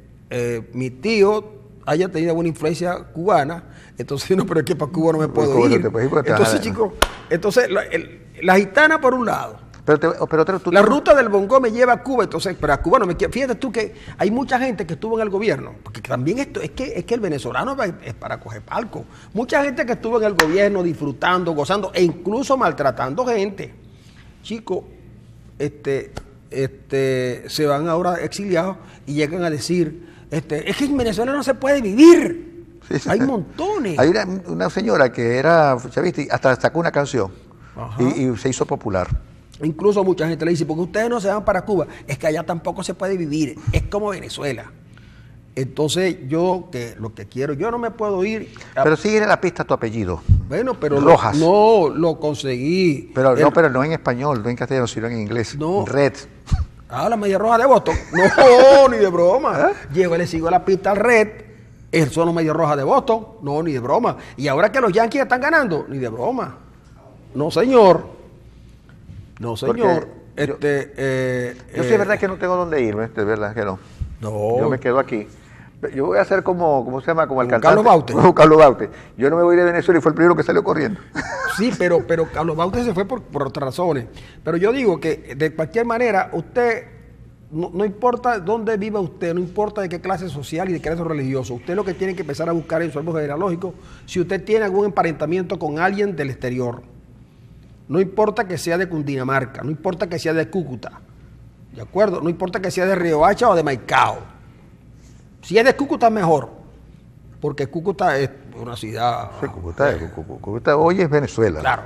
mi tío haya tenido una influencia cubana. Entonces, no, pero es que para Cuba no me puedo ir. Entonces, chicos, la gitana por un lado. La ruta del bongo me lleva a Cuba, entonces, pero a Cuba no me quiero. Fíjate tú que hay mucha gente que estuvo en el gobierno, porque también esto es que el venezolano es para coger palco. Mucha gente que estuvo en el gobierno disfrutando, gozando e incluso maltratando gente. Chicos, se van ahora exiliados y llegan a decir, es que en Venezuela no se puede vivir. Sí. Hay montones. Hay una señora que era chavista y hasta sacó una canción y se hizo popular. Incluso mucha gente le dice, porque ustedes no se van para Cuba, es que allá tampoco se puede vivir, es como Venezuela. Entonces yo lo que quiero, yo no me puedo ir. Pero sigue la pista tu apellido. Bueno, pero Rojas. No lo conseguí. Pero no en español, no en castellano, sino en inglés. No. Red. La Media Roja de Boston. No, ni de broma. Llego y le sigo la pista al Red. Son los Media Roja de Boston. No, ni de broma. Y ahora que los Yankees están ganando, ni de broma. No, señor. No, señor. Yo sí es verdad que no tengo dónde irme, es verdad que no. No. Yo me quedo aquí. Yo voy a ser ¿cómo se llama? Como el cantante. Carlos Baute. Carlos Baute. Yo no me voy de Venezuela y fue el primero que salió corriendo. Sí, pero Carlos Baute se fue por otras razones. Pero yo digo que de cualquier manera, usted, no importa dónde viva usted, no importa de qué clase social y de qué clase religioso, usted lo que tiene que empezar a buscar en su árbol genealógico, si usted tiene algún emparentamiento con alguien del exterior. No importa que sea de Cundinamarca, no importa que sea de Cúcuta, ¿de acuerdo? No importa que sea de Riohacha o de Maicao. Si es de Cúcuta, mejor, porque Cúcuta es una ciudad... Sí, Cúcuta hoy es Venezuela. Claro.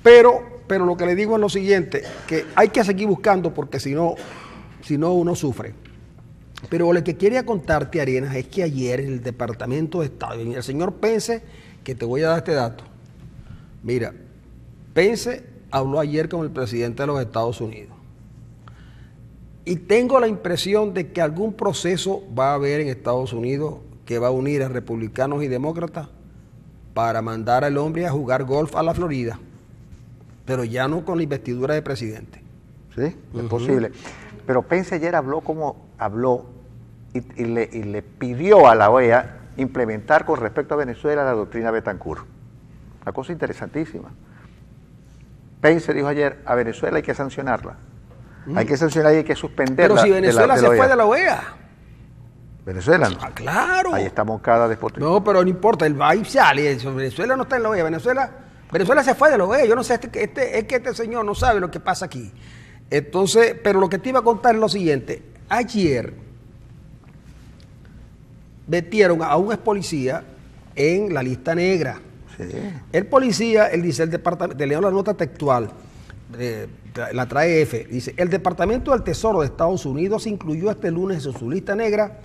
Pero lo que le digo es lo siguiente, que hay que seguir buscando porque si no uno sufre. Pero lo que quería contarte, Arenas, es que ayer en el Departamento de Estado, el señor Pence, que te voy a dar este dato, mira, Pence habló ayer con el presidente de los Estados Unidos y tengo la impresión de que algún proceso va a haber en Estados Unidos que va a unir a republicanos y demócratas para mandar al hombre a jugar golf a la Florida, pero ya no con la investidura de presidente. Sí, es posible. Pero Pence ayer habló y le pidió a la OEA implementar con respecto a Venezuela la doctrina Betancourt. Una cosa interesantísima. Pence dijo ayer, a Venezuela hay que sancionarla. Hay que sancionarla y hay que suspenderla. Pero si Venezuela se fue de la OEA. Venezuela no. Claro. Ahí está Moncada después. No, pero no importa, el va y sale. Venezuela no está en la OEA. Venezuela se fue de la OEA. Yo no sé, es que este señor no sabe lo que pasa aquí. Entonces, pero lo que te iba a contar es lo siguiente. Ayer metieron a un ex policía en la lista negra. Sí. El policía, él dice, el departamento, te leo la nota textual, la trae F, dice, el Departamento del Tesoro de Estados Unidos incluyó este lunes en su lista negra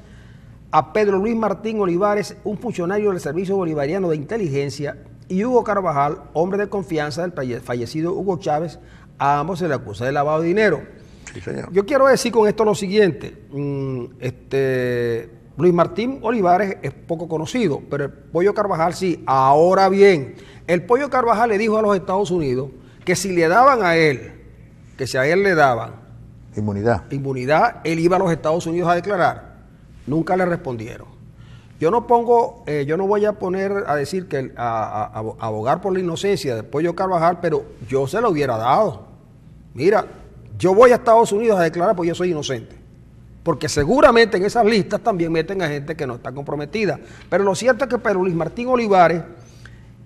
a Pedro Luis Martín Olivares, un funcionario del Servicio Bolivariano de Inteligencia, y Hugo Carvajal, hombre de confianza del fallecido Hugo Chávez, A ambos se le acusa de lavado de dinero. Sí, señor. Yo quiero decir con esto lo siguiente. Luis Martín Olivares es poco conocido, pero el Pollo Carvajal sí. Ahora bien, el Pollo Carvajal le dijo a los Estados Unidos que si le daban a él, que si a él le daban inmunidad, él iba a los Estados Unidos a declarar. Nunca le respondieron. Yo no voy a poner a decir que a abogar por la inocencia del Pollo Carvajal, pero yo se lo hubiera dado. Mira, yo voy a Estados Unidos a declarar porque yo soy inocente. Porque seguramente en esas listas también meten a gente que no está comprometida. Pero lo cierto es que Pedro Luis Martín Olivares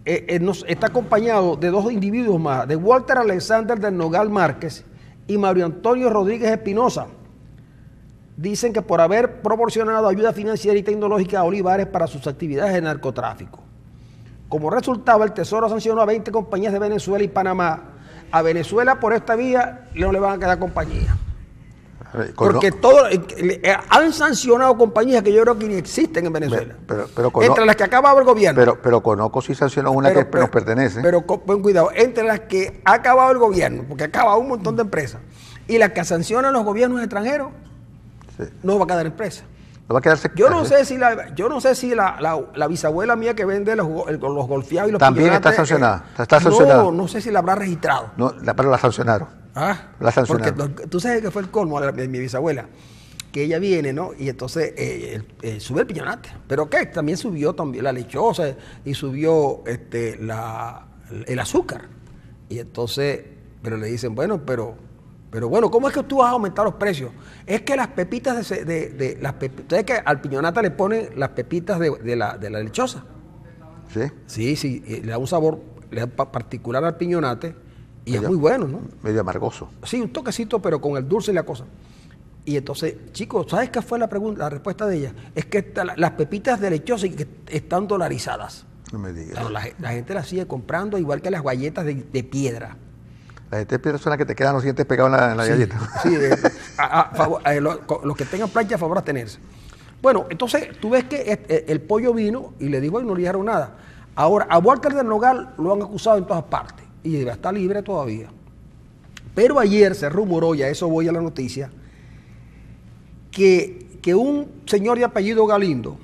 está acompañado de dos individuos más, de Walter Alexander del Nogal Márquez y Mario Antonio Rodríguez Espinosa. Dicen que por haber proporcionado ayuda financiera y tecnológica a Olivares para sus actividades de narcotráfico. Como resultado, el Tesoro sancionó a 20 compañías de Venezuela y Panamá. A Venezuela por esta vía no le van a quedar compañías. Porque han sancionado compañías que yo creo que ni existen en Venezuela. Entre las que ha acabado el gobierno. Pero Conoco sí sancionó una que nos pertenece. Pero ten cuidado, entre las que ha acabado el gobierno, porque ha acabado un montón de empresas, y las que sancionan los gobiernos extranjeros, sí, no va a quedar empresa. No va a quedarse. Yo no sé si la bisabuela mía que vende los golfeados y los también está sancionada. Está sancionada. No sé si la habrá registrado. No, pero la sancionaron. La sancionaron. Porque tú sabes que fue el colmo de mi bisabuela, que ella viene, ¿no? Y entonces sube el piñonate. ¿Pero qué? También subió la lechosa y subió el azúcar. Y entonces, pero le dicen, bueno, pero bueno, ¿cómo es que tú vas a aumentar los precios? Es que las pepitas ¿sabes que al piñonata le ponen las pepitas de la lechosa? Sí. Sí, le da un sabor particular al piñonate. Y es muy bueno, ¿no? Medio amargoso. Sí, un toquecito, pero con el dulce y la cosa. Y entonces, chicos, ¿sabes qué fue la respuesta de ella? Es que las pepitas de lechosa están dolarizadas. No me digas. Claro, la gente las sigue comprando, igual que las galletas de piedra. Las de piedra son las que te quedan los dientes pegados en la galleta. Sí, los que tengan plancha, a favor a tenerse. Bueno, entonces, tú ves que el Pollo vino y le dijo, y no le dijeron nada. Ahora, a Walter del Nogal lo han acusado en todas partes. Y está libre todavía. Pero ayer se rumoró, y a eso voy a la noticia, que un señor de apellido Galindo,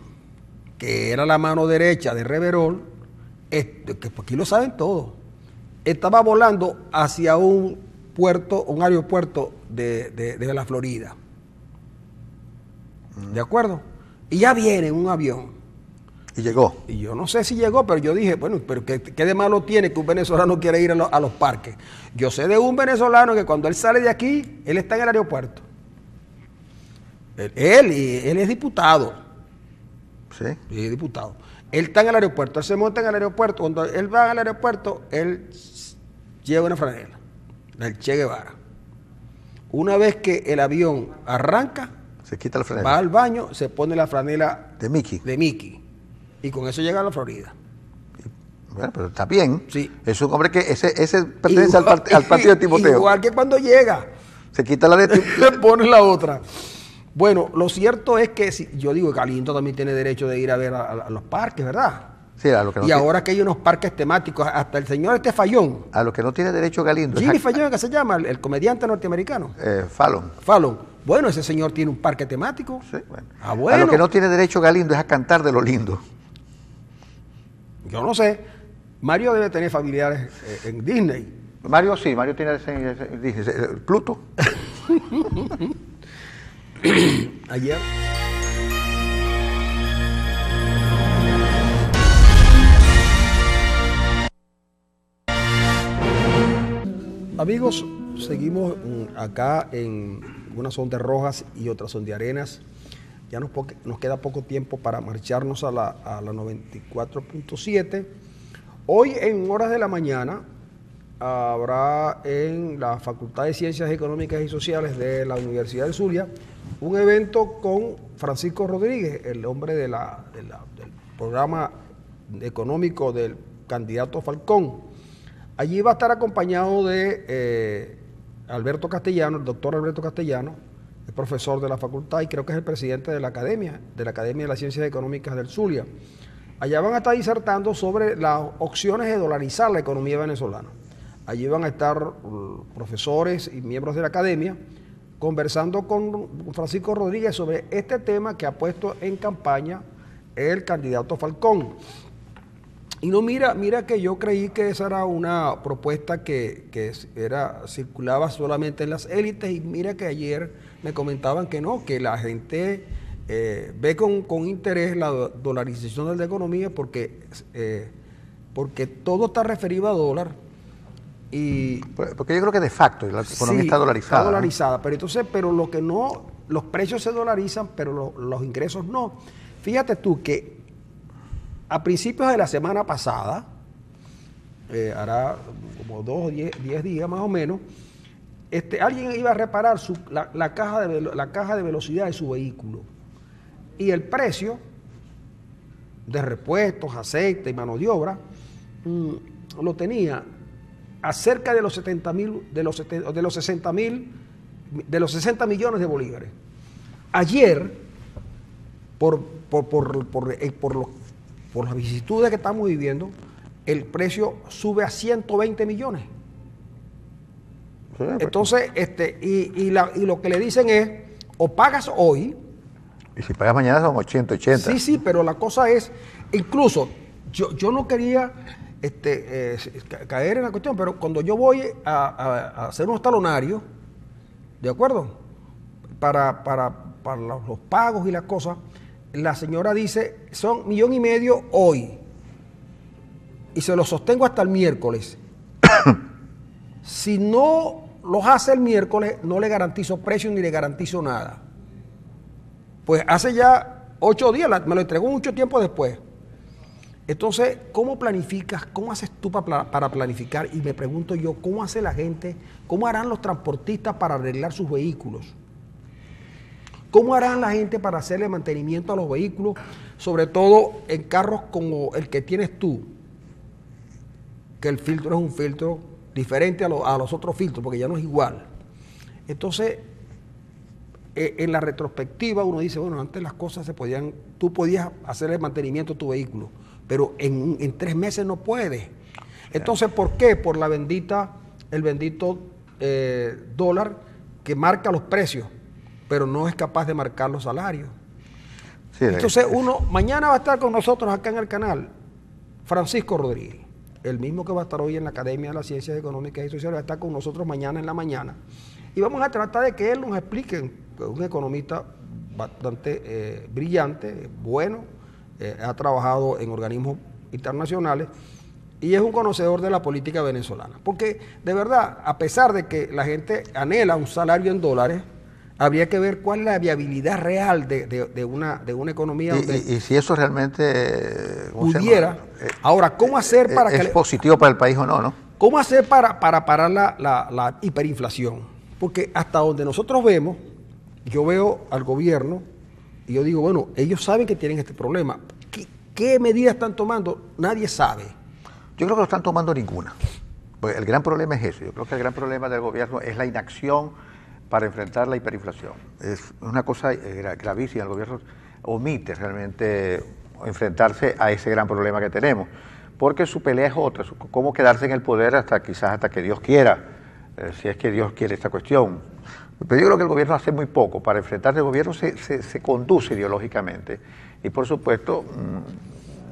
que era la mano derecha de Reverol, que aquí lo saben todos, estaba volando hacia un aeropuerto de la Florida. ¿De acuerdo? Y ya viene un avión. Y llegó. Y yo no sé si llegó, pero yo dije, bueno, pero ¿qué de malo tiene que un venezolano quiera ir a los parques? Yo sé de un venezolano que cuando él sale de aquí, él está en el aeropuerto. Él es diputado. Sí. Sí, es diputado. Él está en el aeropuerto, él se monta en el aeropuerto. Cuando él va al aeropuerto, él lleva una franela, del Che Guevara. Una vez que el avión arranca, se quita la franela. Va al baño, se pone la franela de Mickey. Y con eso llega a la Florida. Bueno, pero está bien. Sí. Es un hombre que ese pertenece al partido de Timoteo. Igual que cuando llega. Se quita la de le pone la otra. Bueno, lo cierto es que yo digo que Galindo también tiene derecho de ir a ver a los parques, ¿verdad? Sí, a lo que no ahora que hay unos parques temáticos, hasta el señor Fallón. A lo que no tiene derecho Galindo. Jimmy Fallon, ¿qué se llama? El comediante norteamericano. Fallon. Bueno, ese señor tiene un parque temático. Sí, bueno. Bueno. A lo que no tiene derecho Galindo es a cantar de lo lindo. Yo no sé. Mario debe tener familiares en Disney. Mario sí, Mario tiene Disney. Pluto. Ayer. Amigos, seguimos acá en unas son de Rojas y otras son de Arenas. Ya nos queda poco tiempo para marcharnos a la 94.7. Hoy en horas de la mañana habrá en la Facultad de Ciencias Económicas y Sociales de la Universidad del Zulia un evento con Francisco Rodríguez, el hombre del programa económico del candidato Falcón. Allí va a estar acompañado de Alberto Castellano, el doctor Alberto Castellano, es profesor de la facultad y creo que es el presidente de la Academia de las Ciencias Económicas del Zulia. Allá van a estar disertando sobre las opciones de dolarizar la economía venezolana. Allí van a estar profesores y miembros de la academia conversando con Francisco Rodríguez sobre este tema que ha puesto en campaña el candidato Falcón. Y no, mira que yo creí que esa era una propuesta que circulaba solamente en las élites, y mira que ayer me comentaban que no, que la gente ve con interés la dolarización de la economía porque todo está referido a dólar. Porque yo creo que de facto la economía está dolarizada. Está dolarizada, pero lo que no, los precios se dolarizan, pero los ingresos no. Fíjate tú que a principios de la semana pasada, hará como 2 o 10 días más o menos, alguien iba a reparar la caja de velocidad de su vehículo, y el precio de repuestos, aceite y mano de obra lo tenía a cerca de los 60 millones de bolívares. Ayer, por las vicisitudes que estamos viviendo, el precio sube a 120 millones. Entonces, y lo que le dicen es, o pagas hoy. Y si pagas mañana son 80. Sí, pero la cosa es, incluso, yo no quería caer en la cuestión, pero cuando yo voy a hacer unos talonarios, ¿de acuerdo? Para los pagos y las cosas, la señora dice, son 1,5 millones hoy, y se los sostengo hasta el miércoles. Si no los hace el miércoles, no le garantizo precio ni le garantizo nada. Pues hace ya 8 días, me lo entregó mucho tiempo después. Entonces, ¿cómo planificas? ¿Cómo haces tú para planificar? Y me pregunto yo, ¿cómo hace la gente? ¿Cómo harán los transportistas para arreglar sus vehículos? ¿Cómo harán la gente para hacerle mantenimiento a los vehículos? Sobre todo en carros como el que tienes tú, que el filtro es un filtro diferente a los otros filtros, porque ya no es igual. Entonces, en la retrospectiva uno dice, bueno, antes las cosas tú podías hacerle mantenimiento a tu vehículo, pero en 3 meses no puedes. Entonces, ¿por qué? Por el bendito dólar que marca los precios, pero no es capaz de marcar los salarios. Sí, entonces mañana va a estar con nosotros acá en el canal Francisco Rodríguez, el mismo que va a estar hoy en la Academia de las Ciencias Económicas y Sociales, va a estar con nosotros mañana en la mañana, y vamos a tratar de que él nos explique, un economista bastante brillante, bueno, ha trabajado en organismos internacionales y es un conocedor de la política venezolana, porque de verdad, a pesar de que la gente anhela un salario en dólares, habría que ver cuál es la viabilidad real de una economía y si eso realmente pudiera. Ahora, ¿cómo hacer para que es positivo para el país o no, ¿no? ¿Cómo hacer para parar la hiperinflación? Porque hasta donde nosotros vemos, yo veo al gobierno y yo digo, bueno, ellos saben que tienen este problema. ¿Qué medidas están tomando? Nadie sabe. Yo creo que no están tomando ninguna. Pues el gran problema es eso. Yo creo que el gran problema del gobierno es la inacción para enfrentar la hiperinflación. Es una cosa gravísima. El gobierno omite realmente enfrentarse a ese gran problema que tenemos, porque su pelea es otra, cómo quedarse en el poder quizás hasta que Dios quiera, si es que Dios quiere esta cuestión. Pero yo creo que el gobierno hace muy poco para enfrentarse. El gobierno se conduce ideológicamente y por supuesto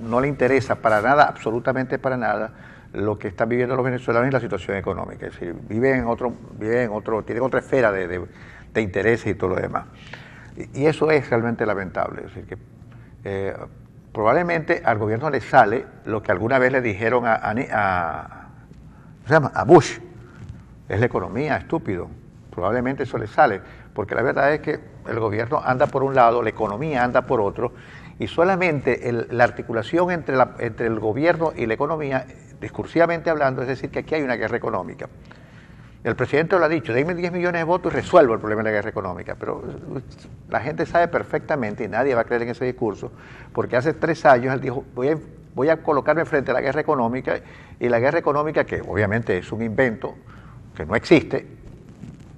no le interesa para nada, absolutamente para nada, lo que están viviendo los venezolanos y la situación económica. Es decir, tienen otra esfera de intereses y todo lo demás. Y eso es realmente lamentable. Es decir, que probablemente al gobierno le sale lo que alguna vez le dijeron a Bush, es la economía, estúpido. Probablemente eso le sale, porque la verdad es que el gobierno anda por un lado, la economía anda por otro, y solamente la articulación entre el gobierno y la economía, discursivamente hablando, es decir, que aquí hay una guerra económica. El presidente lo ha dicho, denme 10 millones de votos y resuelvo el problema de la guerra económica, pero la gente sabe perfectamente, y nadie va a creer en ese discurso, porque hace 3 años él dijo, voy a colocarme frente a la guerra económica, y la guerra económica, que obviamente es un invento, que no existe,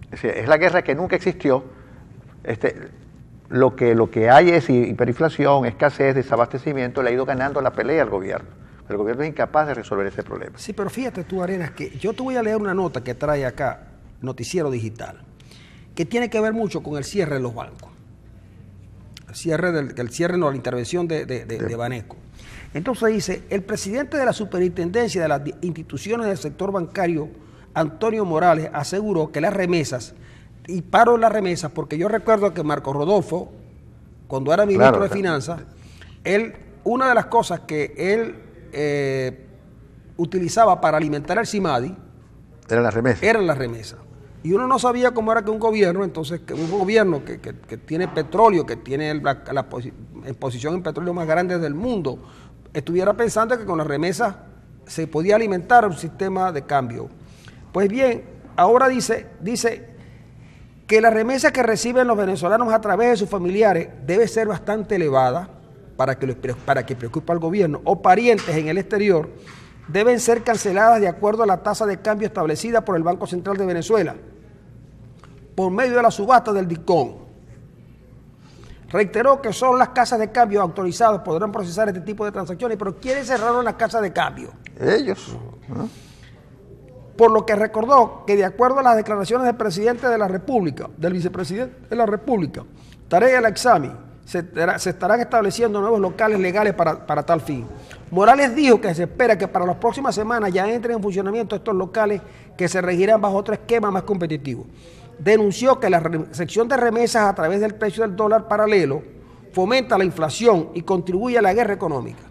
es la guerra que nunca existió. Lo que hay es hiperinflación, escasez, desabastecimiento, le ha ido ganando la pelea al gobierno, El gobierno es incapaz de resolver ese problema. Sí, pero fíjate tú, Arenas, que yo te voy a leer una nota que trae acá Noticiero Digital, que tiene que ver mucho con el cierre de los bancos. La intervención de Banesco. Entonces dice, el presidente de la Superintendencia de las Instituciones del Sector Bancario, Antonio Morales, aseguró que las remesas, y paro en las remesas porque yo recuerdo que Marco Rodolfo, cuando era ministro de Finanzas, una de las cosas que él utilizaba para alimentar al CIMADI eran las remesas. Y uno no sabía cómo era que un gobierno, entonces, que un gobierno que tiene petróleo, que tiene la posición en petróleo más grande del mundo, estuviera pensando que con las remesas se podía alimentar un sistema de cambio. Pues bien, ahora dice que la remesa que reciben los venezolanos a través de sus familiares debe ser bastante elevada para que preocupe al gobierno, o parientes en el exterior, deben ser canceladas de acuerdo a la tasa de cambio establecida por el Banco Central de Venezuela, por medio de la subasta del DICOM. Reiteró que solo las casas de cambio autorizadas podrán procesar este tipo de transacciones, pero ¿quiénes cerraron las casas de cambio? Ellos. Por lo que recordó que de acuerdo a las declaraciones del presidente de la República, del vicepresidente de la República, Tarek El Aissami, se estarán estableciendo nuevos locales legales para tal fin. Morales dijo que se espera que para las próximas semanas ya entren en funcionamiento estos locales que se regirán bajo otro esquema más competitivo. Denunció que la sección de remesas a través del precio del dólar paralelo fomenta la inflación y contribuye a la guerra económica.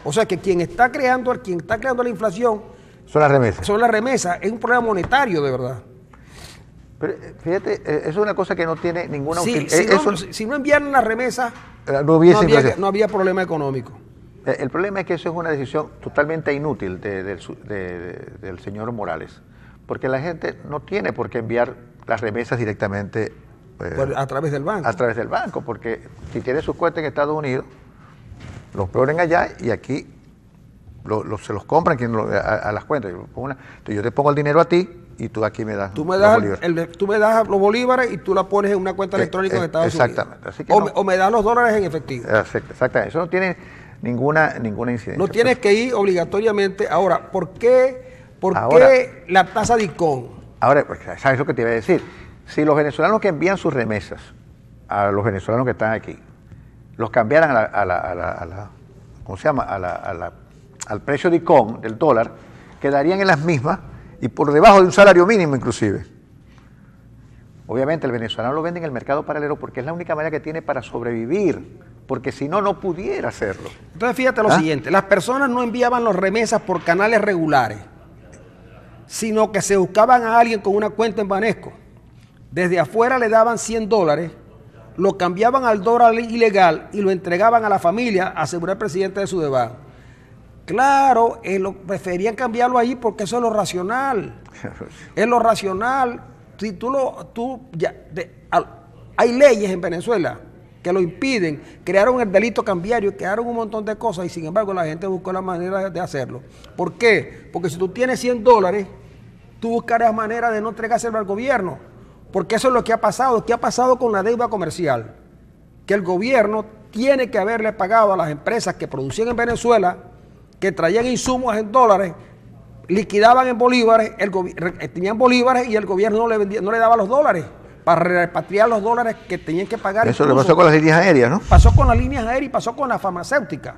O sea que quien está creando la inflación son las remesas. Son las remesas, es un problema monetario de verdad. Pero fíjate, eso es una cosa que no tiene ninguna utilidad. Si no enviaran las remesas, no había problema económico. El problema es que eso es una decisión totalmente inútil del señor Morales, porque la gente no tiene por qué enviar las remesas directamente a través del banco. A través del banco, porque si tiene sus cuentas en Estados Unidos, los ponen allá y aquí se los compran a las cuentas. Entonces yo te pongo el dinero a ti y tú aquí me das los bolívares y tú la pones en una cuenta electrónica en Estados Unidos. Exactamente. Así que o me das los dólares en efectivo. Exactamente. Eso no tiene ninguna incidencia. No tienes que ir obligatoriamente. Ahora, ¿por qué la tasa de ICON? Ahora, ¿sabes lo que te iba a decir? Si los venezolanos que envían sus remesas a los venezolanos que están aquí, los cambiaran ¿cómo se llama? Al precio de ICON, del dólar, quedarían en las mismas y por debajo de un salario mínimo inclusive. Obviamente el venezolano lo vende en el mercado paralelo porque es la única manera que tiene para sobrevivir, porque si no, no pudiera hacerlo. Entonces fíjate lo siguiente, las personas no enviaban las remesas por canales regulares, sino que se buscaban a alguien con una cuenta en Banesco. Desde afuera le daban $100, lo cambiaban al dólar ilegal y lo entregaban a la familia, aseguró el presidente de Sudeban. Claro, preferían cambiarlo ahí porque eso es lo racional. Es lo racional. Si hay leyes en Venezuela que lo impiden, crearon el delito cambiario, crearon un montón de cosas y sin embargo la gente buscó la manera de hacerlo. ¿Por qué? Porque si tú tienes $100, tú buscarás manera de no entregárselo al gobierno. Porque eso es lo que ha pasado. ¿Qué ha pasado con la deuda comercial? Que el gobierno tiene que haberle pagado a las empresas que producían en Venezuela, que traían insumos en dólares, liquidaban en bolívares, tenían bolívares y el gobierno no le daba los dólares para repatriar los dólares que tenían que pagar. Eso le pasó con las líneas aéreas, ¿no? Pasó con las líneas aéreas y pasó con la farmacéutica.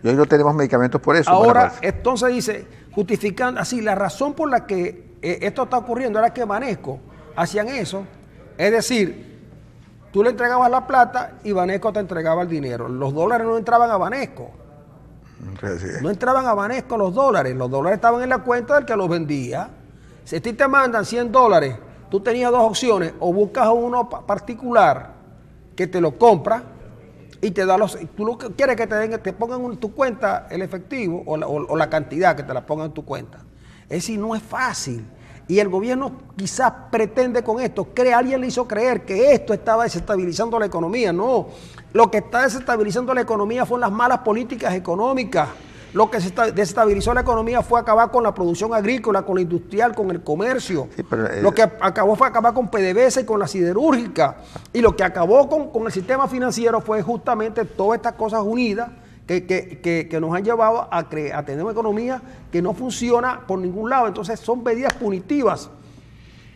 Y hoy no tenemos medicamentos por eso. Ahora, entonces dice, justificando así, la razón por la que esto está ocurriendo era que Banesco hacían eso, es decir, tú le entregabas la plata y Banesco te entregaba el dinero. Los dólares no entraban a Banesco. No entraban a Banesco los dólares estaban en la cuenta del que los vendía. Si a ti te mandan $100, tú tenías dos opciones, o buscas a uno particular que te lo compra y te da tú lo que quieres que te pongan en tu cuenta el efectivo o la cantidad que te la pongan en tu cuenta. Es decir, no es fácil. Y el gobierno quizás pretende con esto, alguien le hizo creer que esto estaba desestabilizando la economía. No, lo que está desestabilizando la economía fueron las malas políticas económicas. Lo que desestabilizó la economía fue acabar con la producción agrícola, con la industrial, con el comercio. Sí, lo que acabó fue acabar con PDVSA y con la siderúrgica. Y lo que acabó con el sistema financiero fue justamente todas estas cosas unidas que nos han llevado a tener una economía que no funciona por ningún lado. Entonces son medidas punitivas.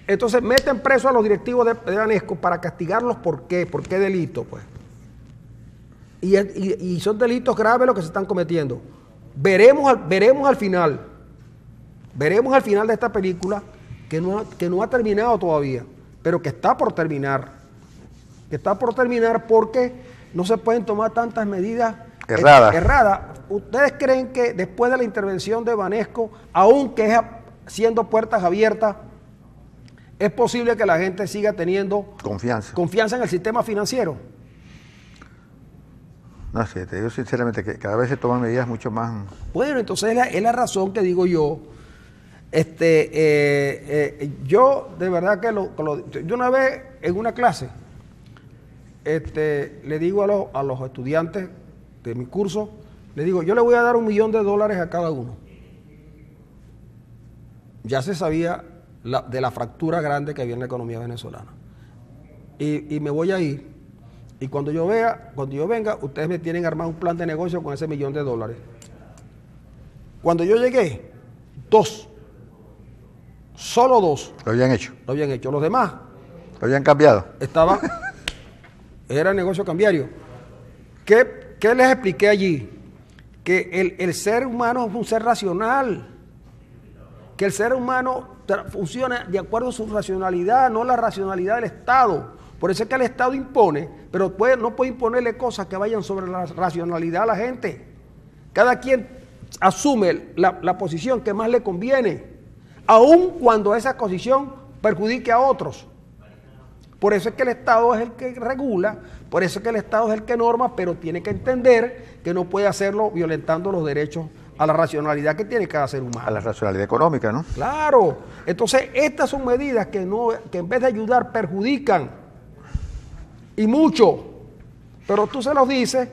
Entonces meten preso a los directivos de Banesco para castigarlos. ¿Por qué? ¿Por qué delito? Pues. Y son delitos graves los que se están cometiendo. Veremos al final de esta película que no ha terminado todavía, pero que está por terminar. Que está por terminar porque no se pueden tomar tantas medidas erradas. ¿Ustedes creen que después de la intervención de Banesco, aunque es siendo puertas abiertas, es posible que la gente siga teniendo confianza en el sistema financiero? No sé, te digo sinceramente que cada vez se toman medidas mucho más... Bueno, entonces es la razón que digo yo. Yo de verdad que yo una vez en una clase le digo a los estudiantes de mi curso, le digo, yo le voy a dar $1 millón a cada uno. Ya se sabía de la fractura grande que había en la economía venezolana. Y me voy a ir. Y cuando yo venga, ustedes me tienen armado un plan de negocio con ese $1 millón. Cuando yo llegué, solo 2. Lo habían hecho. Los demás. Lo habían cambiado. Era negocio cambiario. ¿Qué les expliqué allí? Que el ser humano es un ser racional. Que el ser humano funciona de acuerdo a su racionalidad, no la racionalidad del Estado. Por eso es que el Estado impone, pero no puede imponerle cosas que vayan sobre la racionalidad a la gente. Cada quien asume la posición que más le conviene, aun cuando esa posición perjudique a otros. Por eso es que el Estado es el que regula, por eso es que el Estado es el que norma, pero tiene que entender que no puede hacerlo violentando los derechos a la racionalidad que tiene cada ser humano. A la racionalidad económica, ¿no? Claro. Entonces, estas son medidas que en vez de ayudar perjudican. Y mucho, pero tú se los dices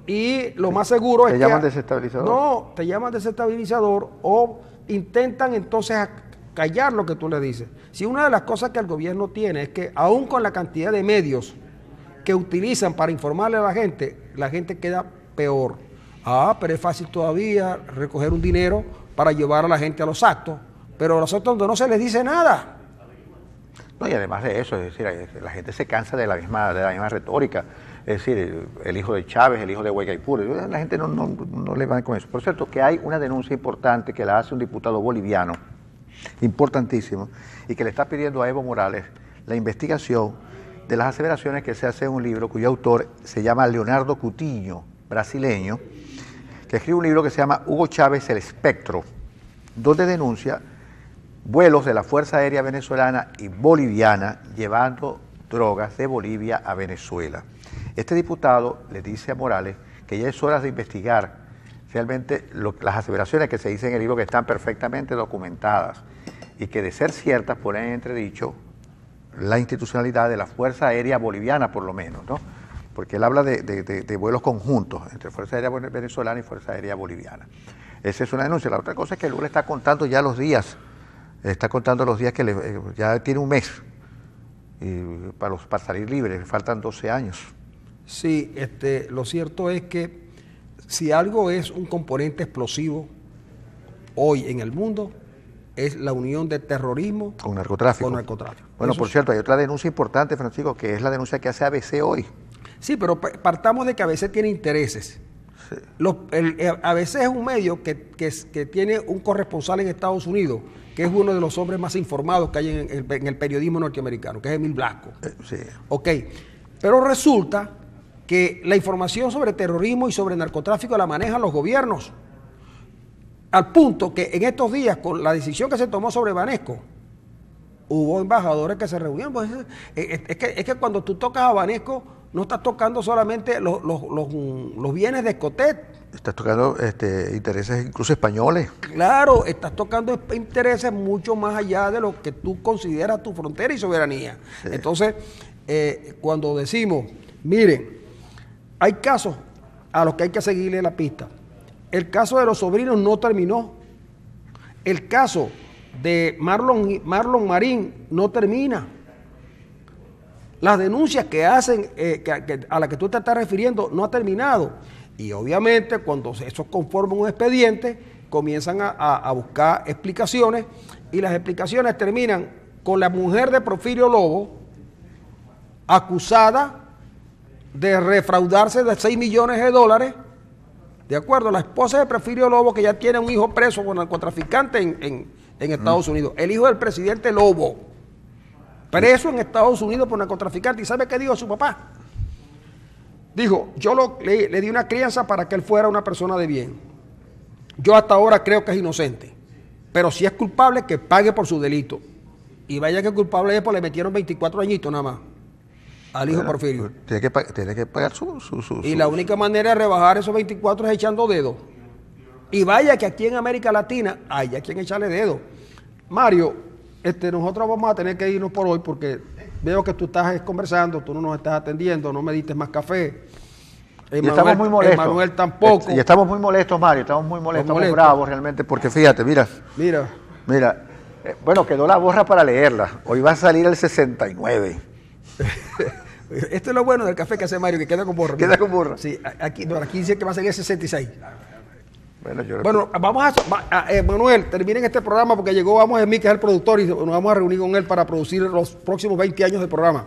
y lo más seguro es que... ¿Te llaman desestabilizador? No, te llaman desestabilizador o intentan entonces callar lo que tú le dices. Si una de las cosas que el gobierno tiene es que aún con la cantidad de medios que utilizan para informarle a la gente queda peor. Pero es fácil todavía recoger un dinero para llevar a la gente a los actos, pero a los actos donde no se les dice nada. No, y además de eso, es decir, la gente se cansa de la misma retórica. Es decir, el hijo de Chávez, el hijo de Guaicaipuro, la gente no le va con eso. Por cierto, que hay una denuncia importante que la hace un diputado boliviano, importantísimo, y que le está pidiendo a Evo Morales la investigación de las aseveraciones que se hace en un libro cuyo autor se llama Leonardo Coutinho, brasileño, que escribe un libro que se llama Hugo Chávez, el espectro, donde denuncia vuelos de la Fuerza Aérea Venezolana y Boliviana llevando drogas de Bolivia a Venezuela. Este diputado le dice a Morales que ya es hora de investigar realmente las aseveraciones que se dicen en el libro, que están perfectamente documentadas y que de ser ciertas ponen en entredicho la institucionalidad de la Fuerza Aérea Boliviana, por lo menos, ¿no? Porque él habla de vuelos conjuntos entre Fuerza Aérea Venezolana y Fuerza Aérea Boliviana. Esa es una denuncia. La otra cosa es que Lula está contando ya los días. Está contando los días que ya tiene un mes para salir libre, le faltan 12 años. Sí, lo cierto es que si algo es un componente explosivo hoy en el mundo, es la unión de terrorismo con narcotráfico. Bueno, por cierto, hay otra denuncia importante, Francisco, que es la denuncia que hace ABC hoy. Sí, pero partamos de que ABC tiene intereses. Sí. ABC es un medio que tiene un corresponsal en Estados Unidos, que es uno de los hombres más informados que hay en el periodismo norteamericano, que es Emil Blasco. Sí. Ok, pero resulta que la información sobre terrorismo y sobre narcotráfico la manejan los gobiernos, al punto que en estos días, con la decisión que se tomó sobre Banesco, hubo embajadores que se reunieron. Pues es que cuando tú tocas a Banesco, no estás tocando solamente los bienes de Escotet. Estás tocando intereses incluso españoles. Claro, estás tocando intereses mucho más allá de lo que tú consideras tu frontera y soberanía. Sí. Entonces, cuando decimos, miren, hay casos a los que hay que seguirle la pista. El caso de los sobrinos no terminó. El caso de Marlon Marín no termina. Las denuncias que hacen, a las que tú te estás refiriendo, no ha terminado. Y obviamente cuando eso conforma un expediente, comienzan a buscar explicaciones y las explicaciones terminan con la mujer de Porfirio Lobo acusada de refraudarse de 6 millones de dólares, de acuerdo, la esposa de Porfirio Lobo, que ya tiene un hijo preso con narcotraficante en Estados Unidos, el hijo del presidente Lobo, preso en Estados Unidos por narcotraficante. ¿Y sabe qué dijo su papá? Dijo, yo le di una crianza para que él fuera una persona de bien. Yo hasta ahora creo que es inocente, pero si es culpable, que pague por su delito. Y vaya que culpable es, pues le metieron 24 añitos nada más al hijo Porfirio. Tiene que pagar su Y la única manera de rebajar esos 24 es echando dedos. Y vaya que aquí en América Latina hay a quien echarle dedos. Mario, nosotros vamos a tener que irnos por hoy porque veo que tú estás conversando, tú no nos estás atendiendo, no me diste más café. Estamos muy molestos. Emanuel tampoco. Y estamos muy molestos, Mario, estamos muy molestos, estamos bravos realmente, porque fíjate, mira. Bueno, quedó la borra para leerla. Hoy va a salir el 69. Esto es lo bueno del café que hace Mario, que queda con borra. Queda con borra. Sí, aquí dice que va a salir el 66. Bueno, vamos a Manuel, terminen este programa porque llegó Vamos a mí, que es el productor, y nos vamos a reunir con él para producir los próximos 20 años del programa.